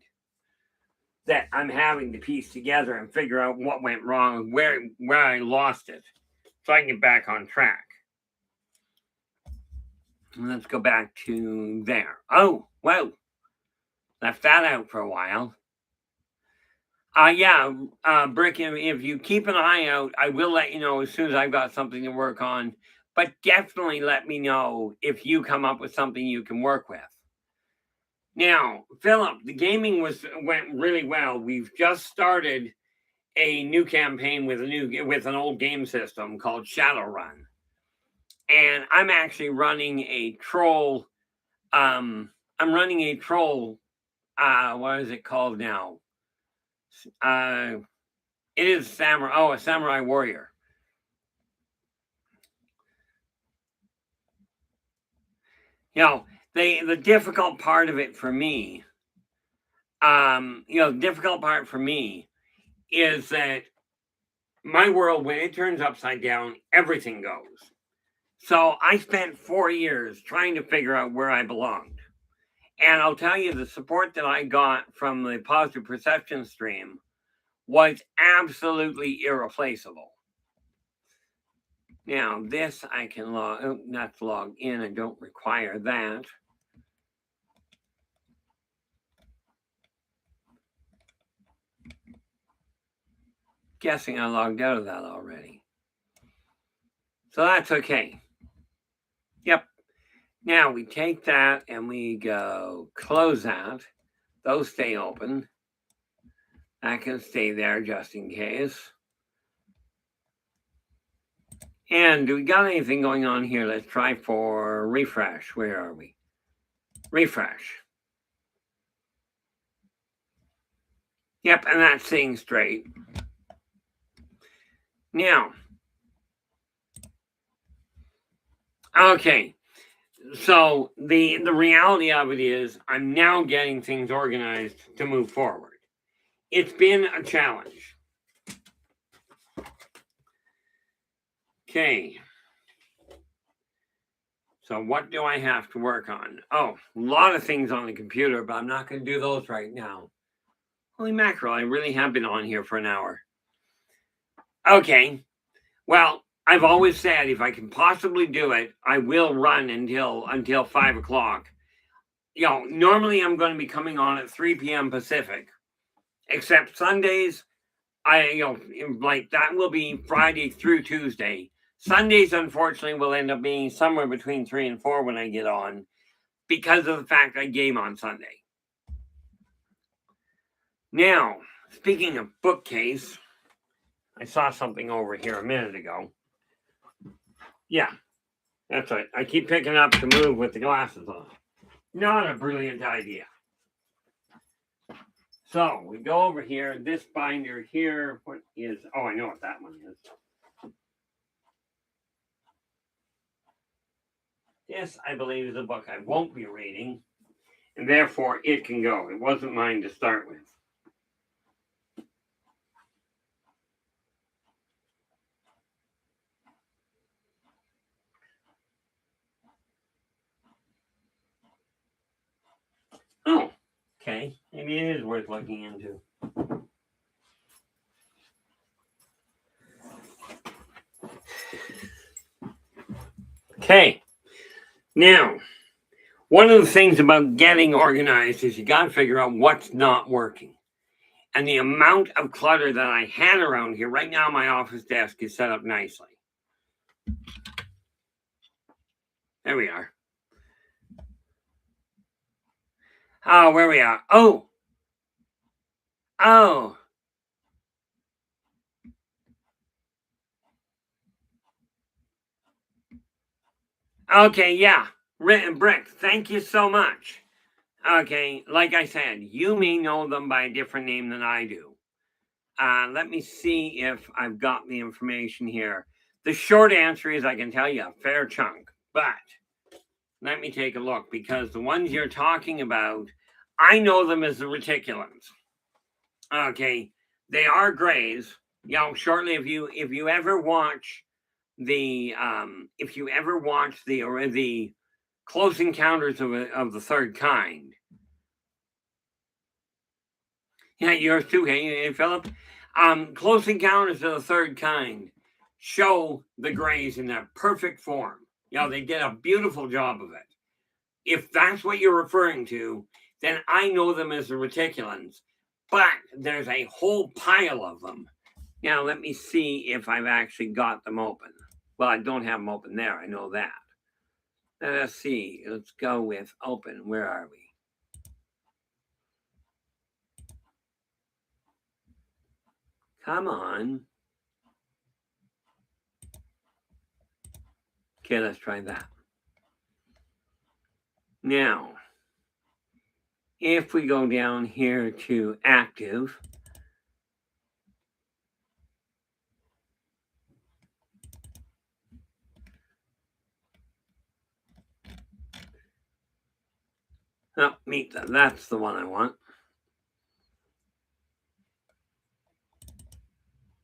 that I'm having to piece together and figure out what went wrong, where I lost it, so I can get back on track. Let's go back to there. Oh, well, left that out for a while. Brick, if you keep an eye out, I will let you know as soon as I've got something to work on. But definitely let me know if you come up with something you can work with. Now, Philip, the gaming went really well. We've just started a new campaign with an old game system called Shadowrun, and I'm actually running a troll. I'm running a troll. What is it called now? It is samurai. Oh, a samurai warrior. The difficult part of it for me, the difficult part for me is that my world, when it turns upside down, everything goes. So I spent 4 years trying to figure out where I belonged. And I'll tell you, the support that I got from the Positive Perception stream was absolutely irreplaceable. Now, this I can not log in. I don't require that. Guessing I logged out of that already. So that's okay. Now we take that and we go close that. Those stay open. That can stay there just in case. And do we got anything going on here? Let's try for refresh. Where are we? Refresh. Yep, and that's staying straight. Now, okay. So the reality of it is I'm now getting things organized to move forward. It's been a challenge. Okay. So what do I have to work on? Oh, a lot of things on the computer, but I'm not going to do those right now. Holy mackerel, I really have been on here for an hour. Okay. Well, I've always said if I can possibly do it, I will run until 5 o'clock. You know, normally I'm going to be coming on at 3 p.m. Pacific, except Sundays, like that will be Friday through Tuesday. Sundays, unfortunately, will end up being somewhere between 3 and 4 when I get on because of the fact I game on Sunday. Now, speaking of bookcase, I saw something over here a minute ago. Yeah, that's right. I keep picking up to move with the glasses on. Not a brilliant idea. So we go over here. This binder here, what is? Oh, I know what that one is. This, I believe, is a book I won't be reading, and therefore it can go. It wasn't mine to start with. Oh, okay. Maybe it is worth looking into. Okay. Now, one of the things about getting organized is you got to figure out what's not working. And the amount of clutter that I had around here, right now my office desk is set up nicely. There we are. Oh, where we are. Oh. Okay, yeah. Brick, thank you so much. Okay, like I said, you may know them by a different name than I do. Let me see if I've got the information here. The short answer is I can tell you a fair chunk, but let me take a look because the ones you're talking about, I know them as the reticulans. Okay, they are grays. You know, shortly if you ever watch the the Close Encounters of the Third Kind. Yeah, yours too, hey Philip. Close Encounters of the Third Kind show the grays in their perfect form. You know, they did a beautiful job of it. If that's what you're referring to, then I know them as the reticulans, but there's a whole pile of them. Now, let me see if I've actually got them open. Well, I don't have them open there. I know that. Let us see. Let's go with open. Where are we? Come on. Okay, let's try that. Now, if we go down here to active, oh, meet that. That's the one I want.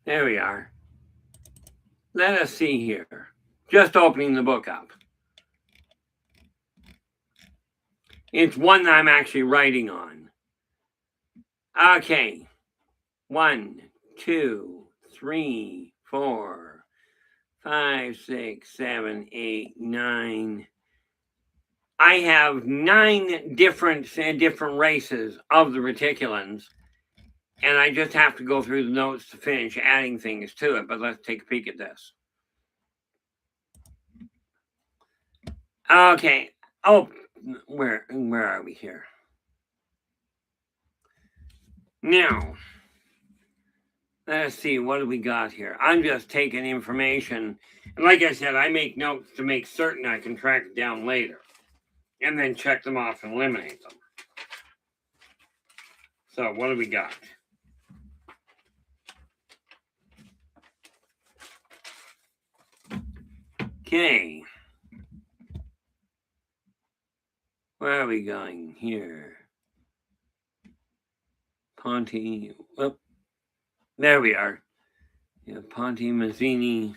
There we are. Let us see here. Just opening the book up. It's one that I'm actually writing on. Okay. 1, 2, 3, 4, 5, 6, 7, 8, 9. I have 9 different races of the reticulans, and I just have to go through the notes to finish adding things to it. But let's take a peek at this. Okay, Oh, where are we here? Now, let's see, what do we got here? I'm just taking information. And like I said, I make notes to make certain I can track it down later. And then check them off and eliminate them. So, what do we got? Okay. Where are we going here? Ponte. Oh, there we are. Yeah, Ponte Mazzini.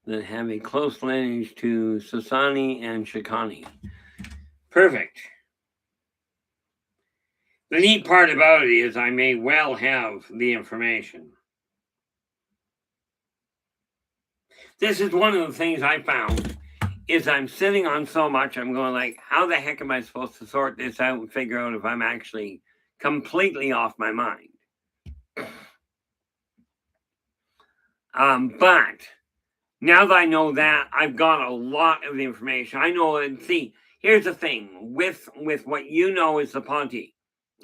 That have a close lineage to Sasani and Shikani. Perfect. The neat part about it is I may well have the information. This is one of the things I found is I'm sitting on so much, I'm going like, how the heck am I supposed to sort this out and figure out if I'm actually completely off my mind? But now that I know that, I've got a lot of information. I know, and see, here's the thing with what you know is the Ponte.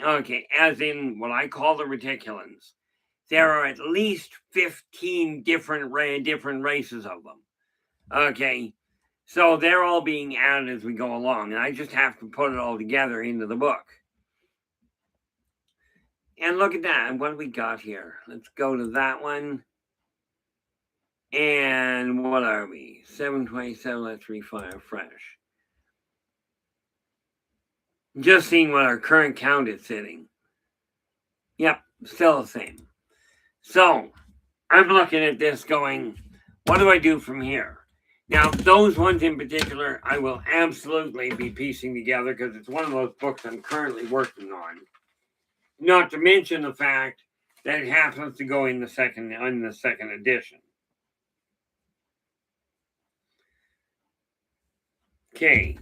Okay, as in what I call the reticulans. There are at least 15 different races of them. Okay, so they're all being added as we go along, and I just have to put it all together into the book. And look at that. What do we got here? Let's go to that one. And what are we? 727. Let's refire fresh. Just seeing what our current count is sitting. Yep, still the same. So I'm looking at this going, what do I do from here? Now, those ones in particular, I will absolutely be piecing together because it's one of those books I'm currently working on. Not to mention the fact that it happens to go in the second edition. Okay.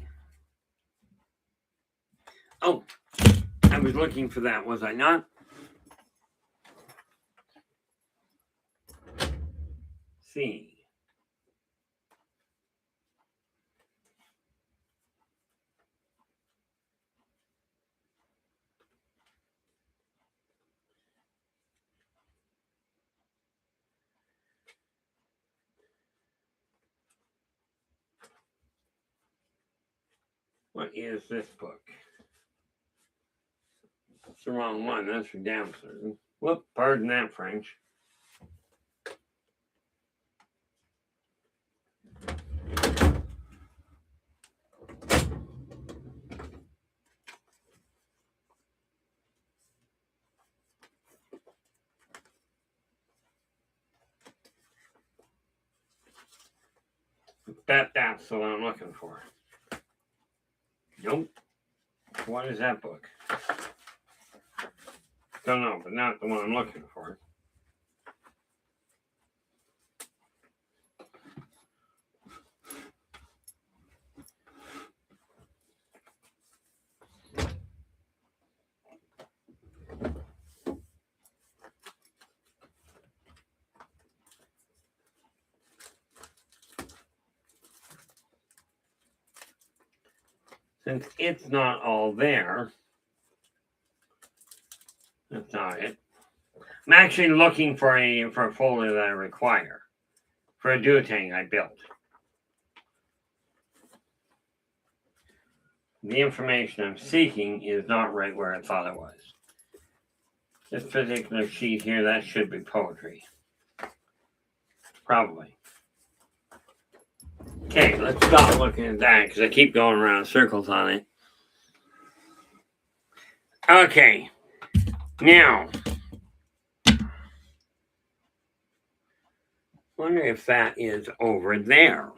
Oh, I was looking for that, was I not? See. What is this book? That's the wrong one. That's for damn certain. Whoop, pardon that, French. That's the one I'm looking for. Nope. What is that book? Don't know, but not the one I'm looking for. Since it's not all there, that's not it. I'm actually looking for a folder that I require for a duotang I built. The information I'm seeking is not right where I thought it was. This particular sheet here, that should be poetry. Probably. Okay, let's stop looking at that because I keep going around in circles on it. Okay, now, wonder if that is over there.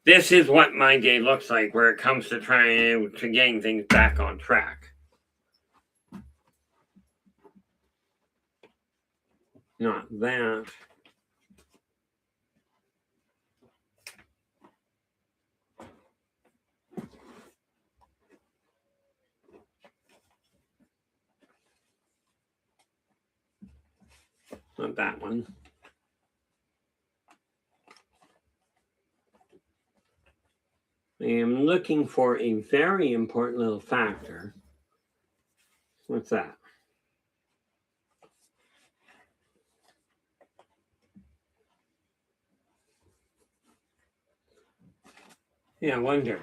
This is what my day looks like where it comes to trying to getting things back on track. not that. Not that one. I am looking for a very important little factor. What's that? Yeah, I wonder.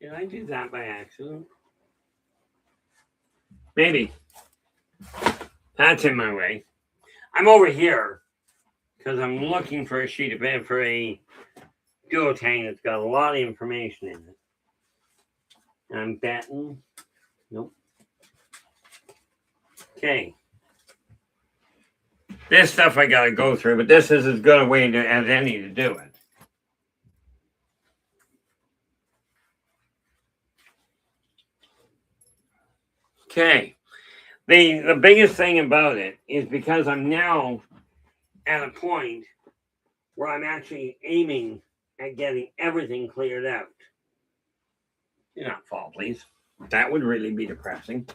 Did I do that by accident? Maybe. That's in my way. I'm over here because I'm looking for a sheet of paper for a duotang that's got a lot of information in it. And I'm betting. Nope. Okay. This stuff I gotta go through, but this is as good a way as any to do it. Okay. The biggest thing about it is because I'm now at a point where I'm actually aiming at getting everything cleared out. Do not fall, please. That would really be depressing.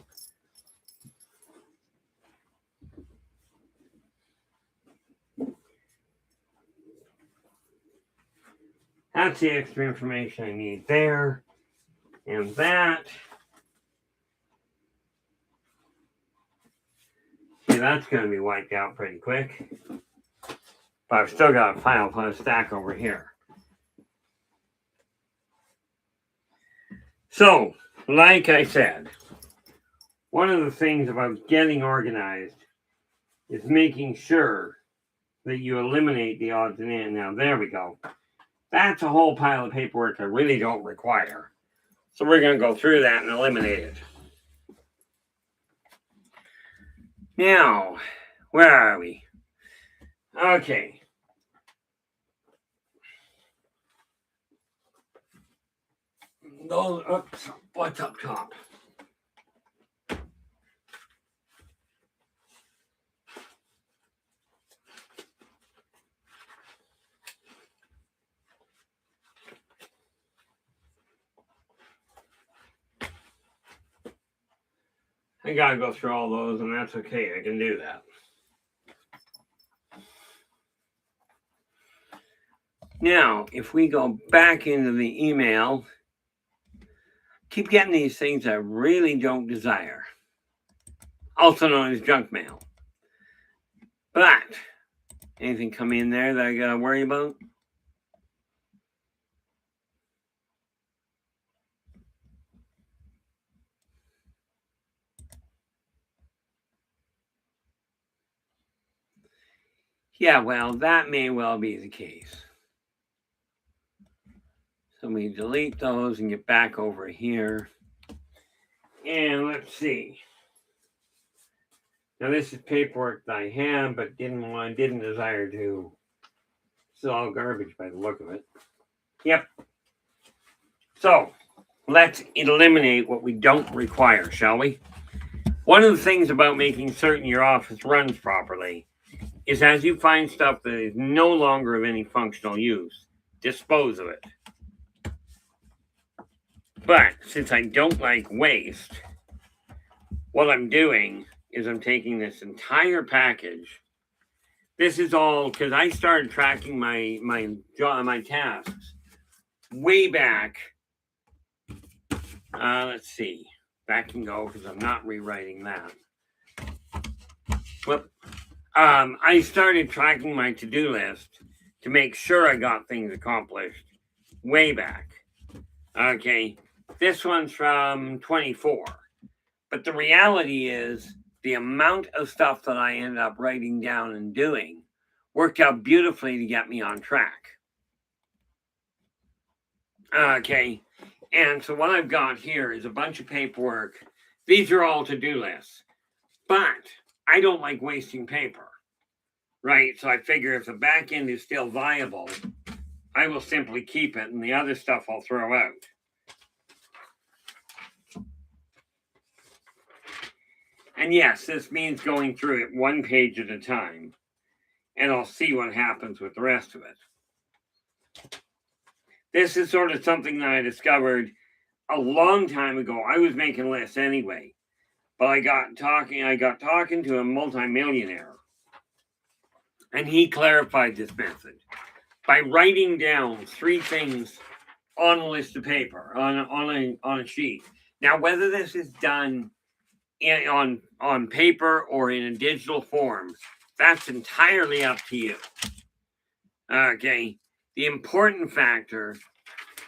That's the extra information I need there. And that. See, that's going to be wiped out pretty quick. But I've still got a file plus stack over here. So, like I said, one of the things about getting organized is making sure that you eliminate the odds and ends. Now, there we go. That's a whole pile of paperwork I really don't require. So we're going to go through that and eliminate it. Now, where are we? Okay. Those up, what's up top? I gotta go through all those, and that's okay. I can do that. Now, if we go back into the email, keep getting these things I really don't desire, also known as junk mail. But anything come in there that I gotta worry about? Yeah, well, that may well be the case. So we delete those and get back over here. And let's see. Now this is paperwork that I had, but didn't desire to. It's all garbage by the look of it. Yep. So let's eliminate what we don't require, shall we? One of the things about making certain your office runs properly is as you find stuff that is no longer of any functional use, dispose of it. But since I don't like waste, what I'm doing is I'm taking this entire package. This is all because I started tracking my tasks way back. Let's see. That can go because I'm not rewriting that. Well, I started tracking my to-do list to make sure I got things accomplished way back. Okay, this one's from 24. But the reality is the amount of stuff that I ended up writing down and doing worked out beautifully to get me on track. Okay, and so what I've got here is a bunch of paperwork. These are all to-do lists. But I don't like wasting paper, right? So I figure if the back end is still viable, I will simply keep it and the other stuff I'll throw out. And yes, this means going through it one page at a time, and I'll see what happens with the rest of it. This is sort of something that I discovered a long time ago. I was making lists anyway, but I got talking to a multimillionaire, and he clarified this method by writing down 3 things on a list of paper, on a sheet. Now, whether this is done on paper or in a digital form, that's entirely up to you. Okay, the important factor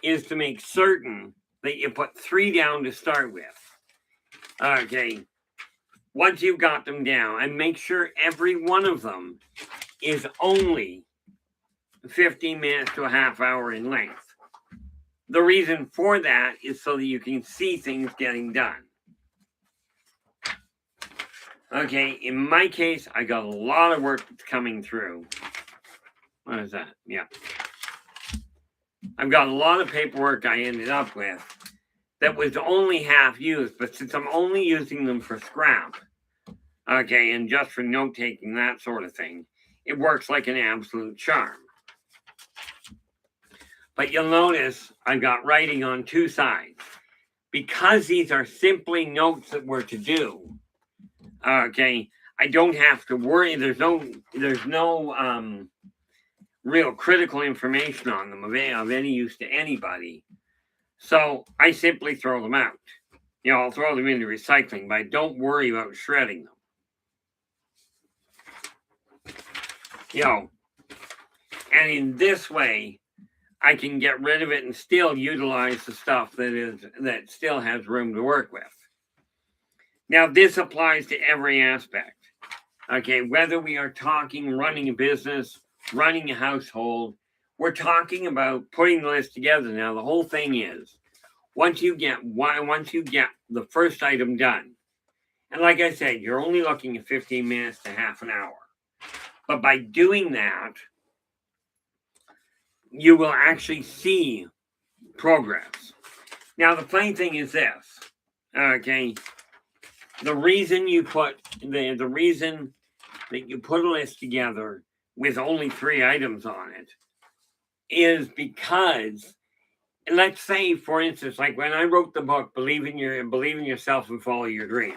is to make certain that you put 3 down to start with. Okay, once you've got them down, and make sure every one of them is only 15 minutes to a half hour in length. The reason for that is so that you can see things getting done. Okay, in my case, I got a lot of work coming through. What is that? Yeah. I've got a lot of paperwork I ended up with that was only half used, but since I'm only using them for scrap, okay, and just for note-taking, that sort of thing, it works like an absolute charm. But you'll notice I've got writing on 2 sides. Because these are simply notes that we're to do, okay, I don't have to worry. There's no real critical information on them of any use to anybody. So I simply throw them out. I'll throw them into recycling, but I don't worry about shredding them. And in this way, I can get rid of it and still utilize the stuff that still has room to work with. Now, this applies to every aspect. Okay, whether we are talking running a business, running a household, we're talking about putting the list together. Now, the whole thing is, once you get the first item done, and like I said, you're only looking at 15 minutes to half an hour. But by doing that, you will actually see progress. Now, the funny thing is this, okay? The reason you put the reason that you put a list together with only 3 items on it is because, let's say, for instance, like when I wrote the book, Believe in Yourself and Follow Your Dreams.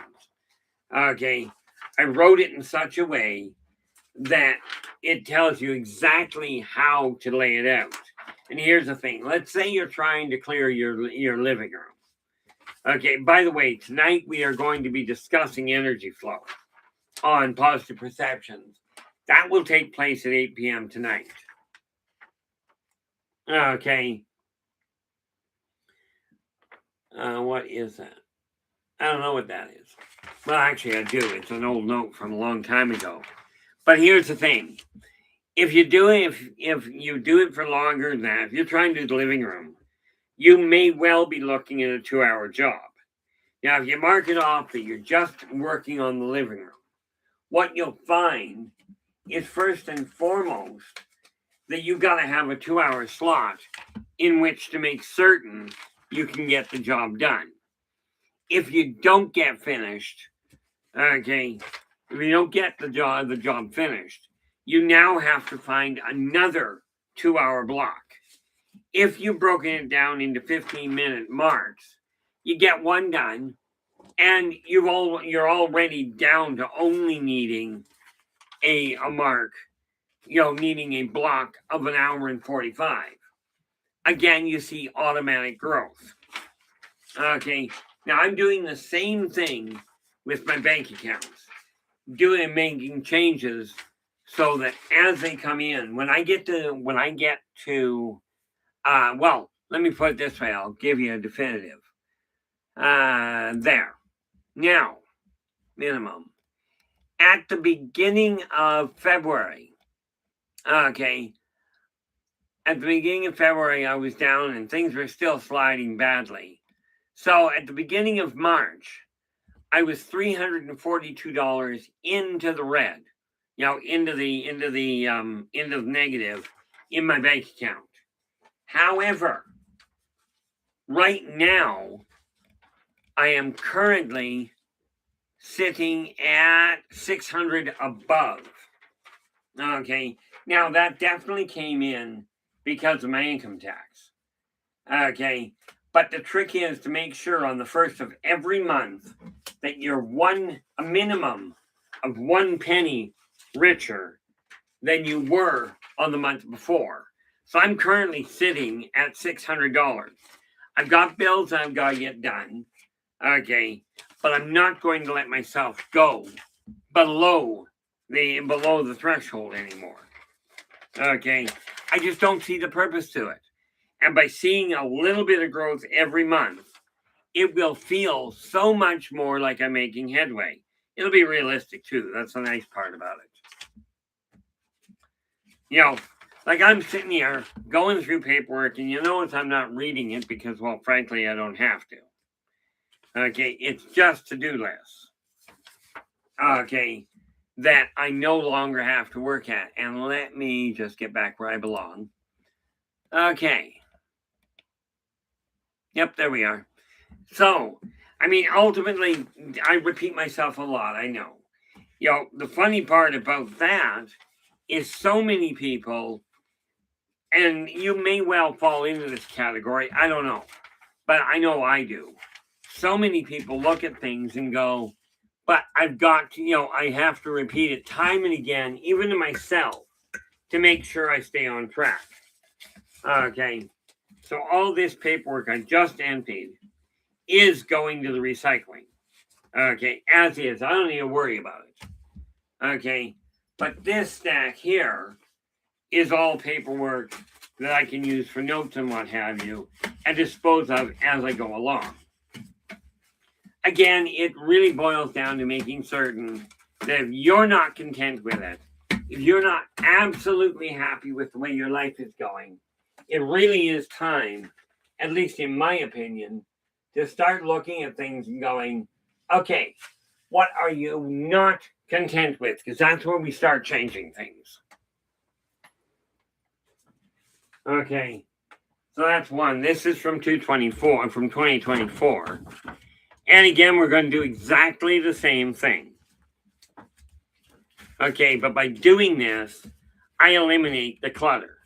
Okay, I wrote it in such a way that it tells you exactly how to lay it out. And here's the thing. Let's say you're trying to clear your living room. Okay, by the way, tonight we are going to be discussing energy flow on Positive Perceptions. That will take place at 8 p.m. tonight. Okay. What is that? I don't know what that is. Well, actually, I do. It's an old note from a long time ago. But here's the thing. If you do it for longer than that, if you're trying to do the living room, you may well be looking at a 2-hour job. Now, if you mark it off that you're just working on the living room, what you'll find is first and foremost that you've got to have a 2-hour slot in which to make certain you can get the job done. If you don't get finished, okay, if you don't get the job finished, you now have to find another 2-hour block. If you've broken it down into 15-minute marks, you get one done, and you're already down to only needing a mark, needing a block of 1 hour and 45. Again, you see automatic growth. Okay, now I'm doing the same thing with my bank accounts, making changes so that as they come in, when I get to, well, let me put it this way, I'll give you a definitive. There. Now, minimum. At the beginning of February, okay, at the beginning of February, I was down and things were still sliding badly. So at the beginning of March, I was $342 into the red, into the negative in my bank account. However, right now, I am currently sitting at 600 above. Okay, now that definitely came in because of my income tax. Okay, but the trick is to make sure on the first of every month that you're a minimum of 1 penny richer than you were on the month before. So I'm currently sitting at $600. I've got bills I've got to get done. Okay, but I'm not going to let myself go below the threshold anymore. Okay, I just don't see the purpose to it. And by seeing a little bit of growth every month, it will feel so much more like I'm making headway. It'll be realistic too. That's the nice part about it. You know, like I'm sitting here going through paperwork, and you notice I'm not reading it because, well, frankly, I don't have to. Okay, it's just to-do lists. Okay, that I no longer have to work at. And let me just get back where I belong. Okay. Yep, there we are. So, I mean, ultimately, I repeat myself a lot, I know. You know, the funny part about that is so many people, and you may well fall into this category, I don't know, but I know I do. So many people look at things and go, but I've got to, I have to repeat it time and again, even to myself, to make sure I stay on track. Okay, so all this paperwork I just emptied is going to the recycling. Okay, as is. I don't need to worry about it. Okay, but this stack here is all paperwork that I can use for notes and what have you, and dispose of as I go along. Again, it really boils down to making certain that if you're not content with it, if you're not absolutely happy with the way your life is going, it really is time, at least in my opinion, to start looking at things and going, okay, what are you not content with? Because that's where we start changing things. Okay, so that's one. This is from 2024. And again, we're going to do exactly the same thing. Okay, but by doing this, I eliminate the clutter.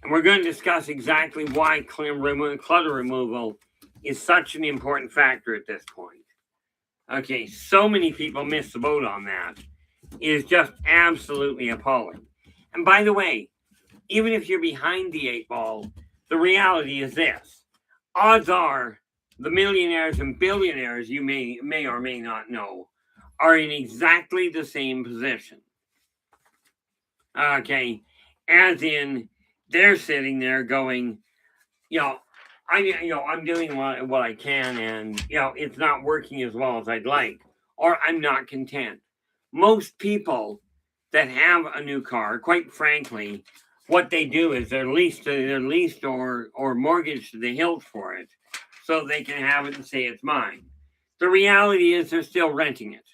And we're going to discuss exactly why clutter removal is such an important factor at this point. Okay, so many people miss the boat on that. It is just absolutely appalling. And by the way, even if you're behind the 8 ball, the reality is this. Odds are the millionaires and billionaires you may or may not know are in exactly the same position. Okay, as in they're sitting there going, I'm doing what I can, and it's not working as well as I'd like, or I'm not content. Most people that have a new car, quite frankly, what they do is they're leased or mortgaged to the hilt for it, so they can have it and say it's mine. The reality is they're still renting it.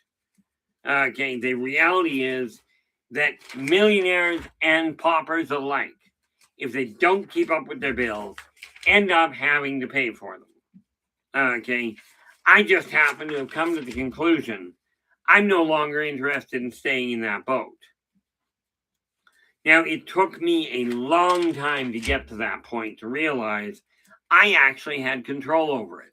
Okay, the reality is that millionaires and paupers alike, if they don't keep up with their bills, end up having to pay for them. Okay, I just happen to have come to the conclusion I'm no longer interested in staying in that boat. Now, it took me a long time to get to that point to realize I actually had control over it.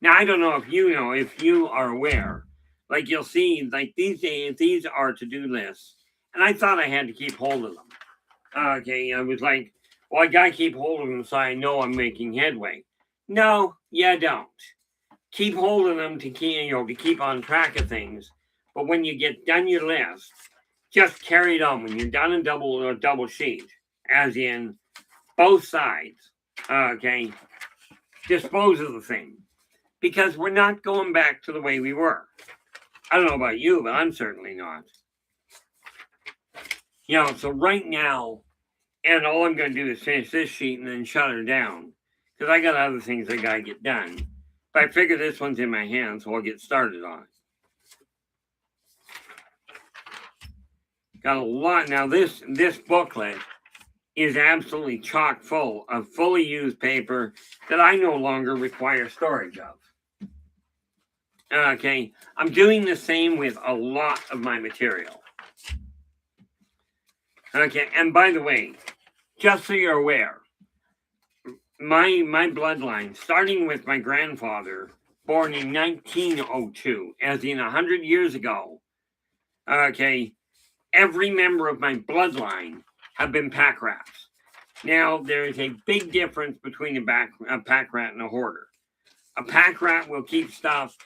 Now, I don't know if you are aware, like you'll see, like these days, these are to-do lists, and I thought I had to keep hold of them. Okay, I was like, well, I gotta keep hold of them so I know I'm making headway. No, you don't. Keep hold of them to keep on track of things. But when you get done your list, just carry it on. When you're done a double sheet, as in both sides, okay, dispose of the thing. Because we're not going back to the way we were. I don't know about you, but I'm certainly not. So right now, and all I'm going to do is finish this sheet and then shut her down. Because I got other things I got to get done. But I figure this one's in my hand, so I'll get started on it. Got a lot. Now, this booklet is absolutely chock full of fully used paper that I no longer require storage of. Okay, I'm doing the same with a lot of my material. Okay, and by the way, just so you're aware, my bloodline, starting with my grandfather, born in 1902, as in 100 years ago, okay, every member of my bloodline have been pack rats. Now, there is a big difference between a pack rat and a hoarder. A pack rat will keep stuff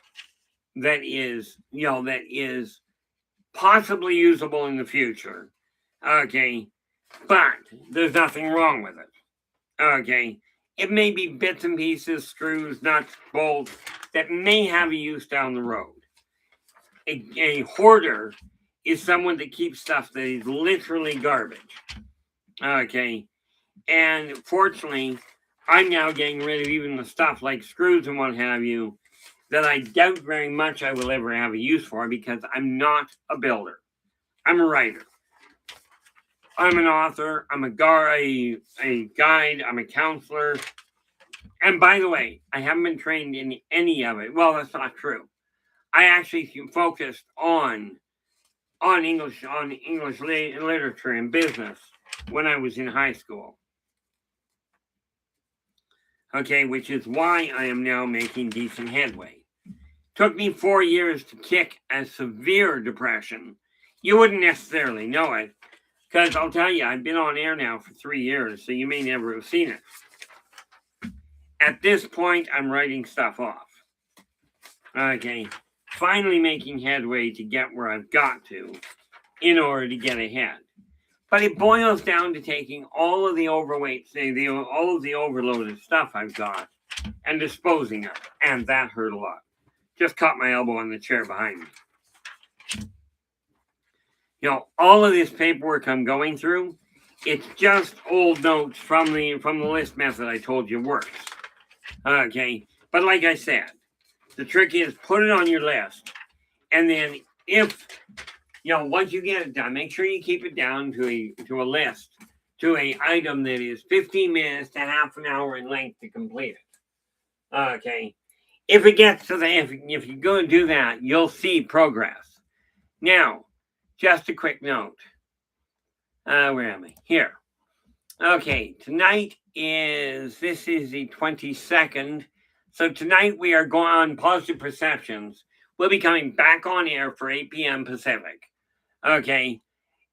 that is, that is possibly usable in the future. Okay, but there's nothing wrong with it. Okay, it may be bits and pieces, screws, nuts, bolts that may have a use down the road. A hoarder is someone that keeps stuff that is literally garbage. Okay, and fortunately, I'm now getting rid of even the stuff like screws and what have you that I doubt very much I will ever have a use for because I'm not a builder. I'm a writer. I'm an author. I'm a guide. I'm a counselor. And by the way, I haven't been trained in any of it. Well, that's not true. I actually focused on English literature and business when I was in high school. Okay, which is why I am now making decent headway. Took me 4 years to kick a severe depression. You wouldn't necessarily know it, because I'll tell you, I've been on air now for 3 years, so you may never have seen it. At this point, I'm writing stuff off. Okay, finally making headway to get where I've got to in order to get ahead. But it boils down to taking all of the overweight, all of the overloaded stuff I've got and disposing of it. And that hurt a lot. Just caught my elbow on the chair behind me. All of this paperwork I'm going through, it's just old notes from the list method I told you works. Okay, but like I said, the trick is put it on your list, and then if once you get it done, make sure you keep it down to a list, to a item that is 15 minutes to half an hour in length to complete it. Okay, if it gets to if you go and do that, you'll see progress. Now, just a quick note. Where am I? Here. Okay, tonight is the 22nd. So tonight we are going on Positive Perceptions. We'll be coming back on air for 8 p.m. Pacific. Okay,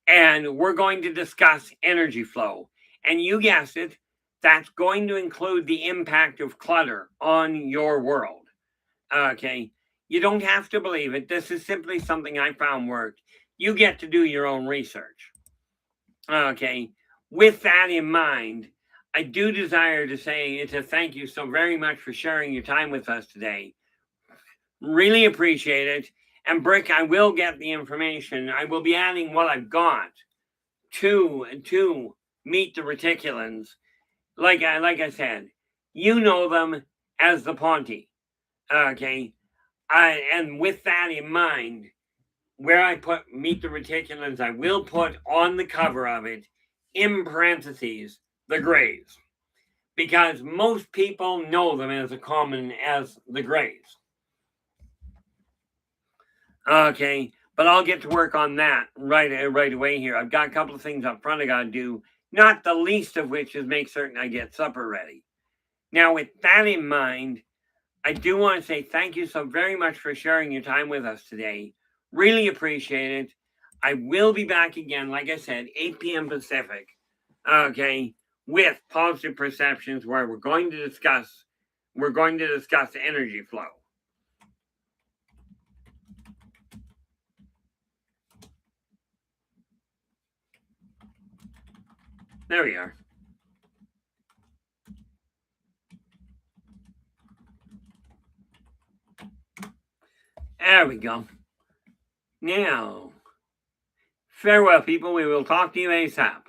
and we're going to discuss energy flow. And you guessed it, that's going to include the impact of clutter on your world. Okay, you don't have to believe it. This is simply something I found worked. You get to do your own research. Okay, with that in mind, I do desire to say to thank you so very much for sharing your time with us today. Really appreciate it. And Brick, I will get the information. I will be adding what I've got to Meet the Reticulans. Like I said, you know them as the Ponte. Okay, and with that in mind, where I put Meet the Reticulans, I will put on the cover of it, in parentheses, the Greys, because most people know them as the Greys. Okay, but I'll get to work on that right away here. I've got a couple of things up front I got to do, not the least of which is make certain I get supper ready. Now, with that in mind, I do want to say thank you so very much for sharing your time with us today. Really appreciate it. I will be back again, like I said, 8 p.m. Pacific, okay, with Positive Perceptions, where we're going to discuss energy flow. There we are. There we go. Now, farewell, people. We will talk to you ASAP.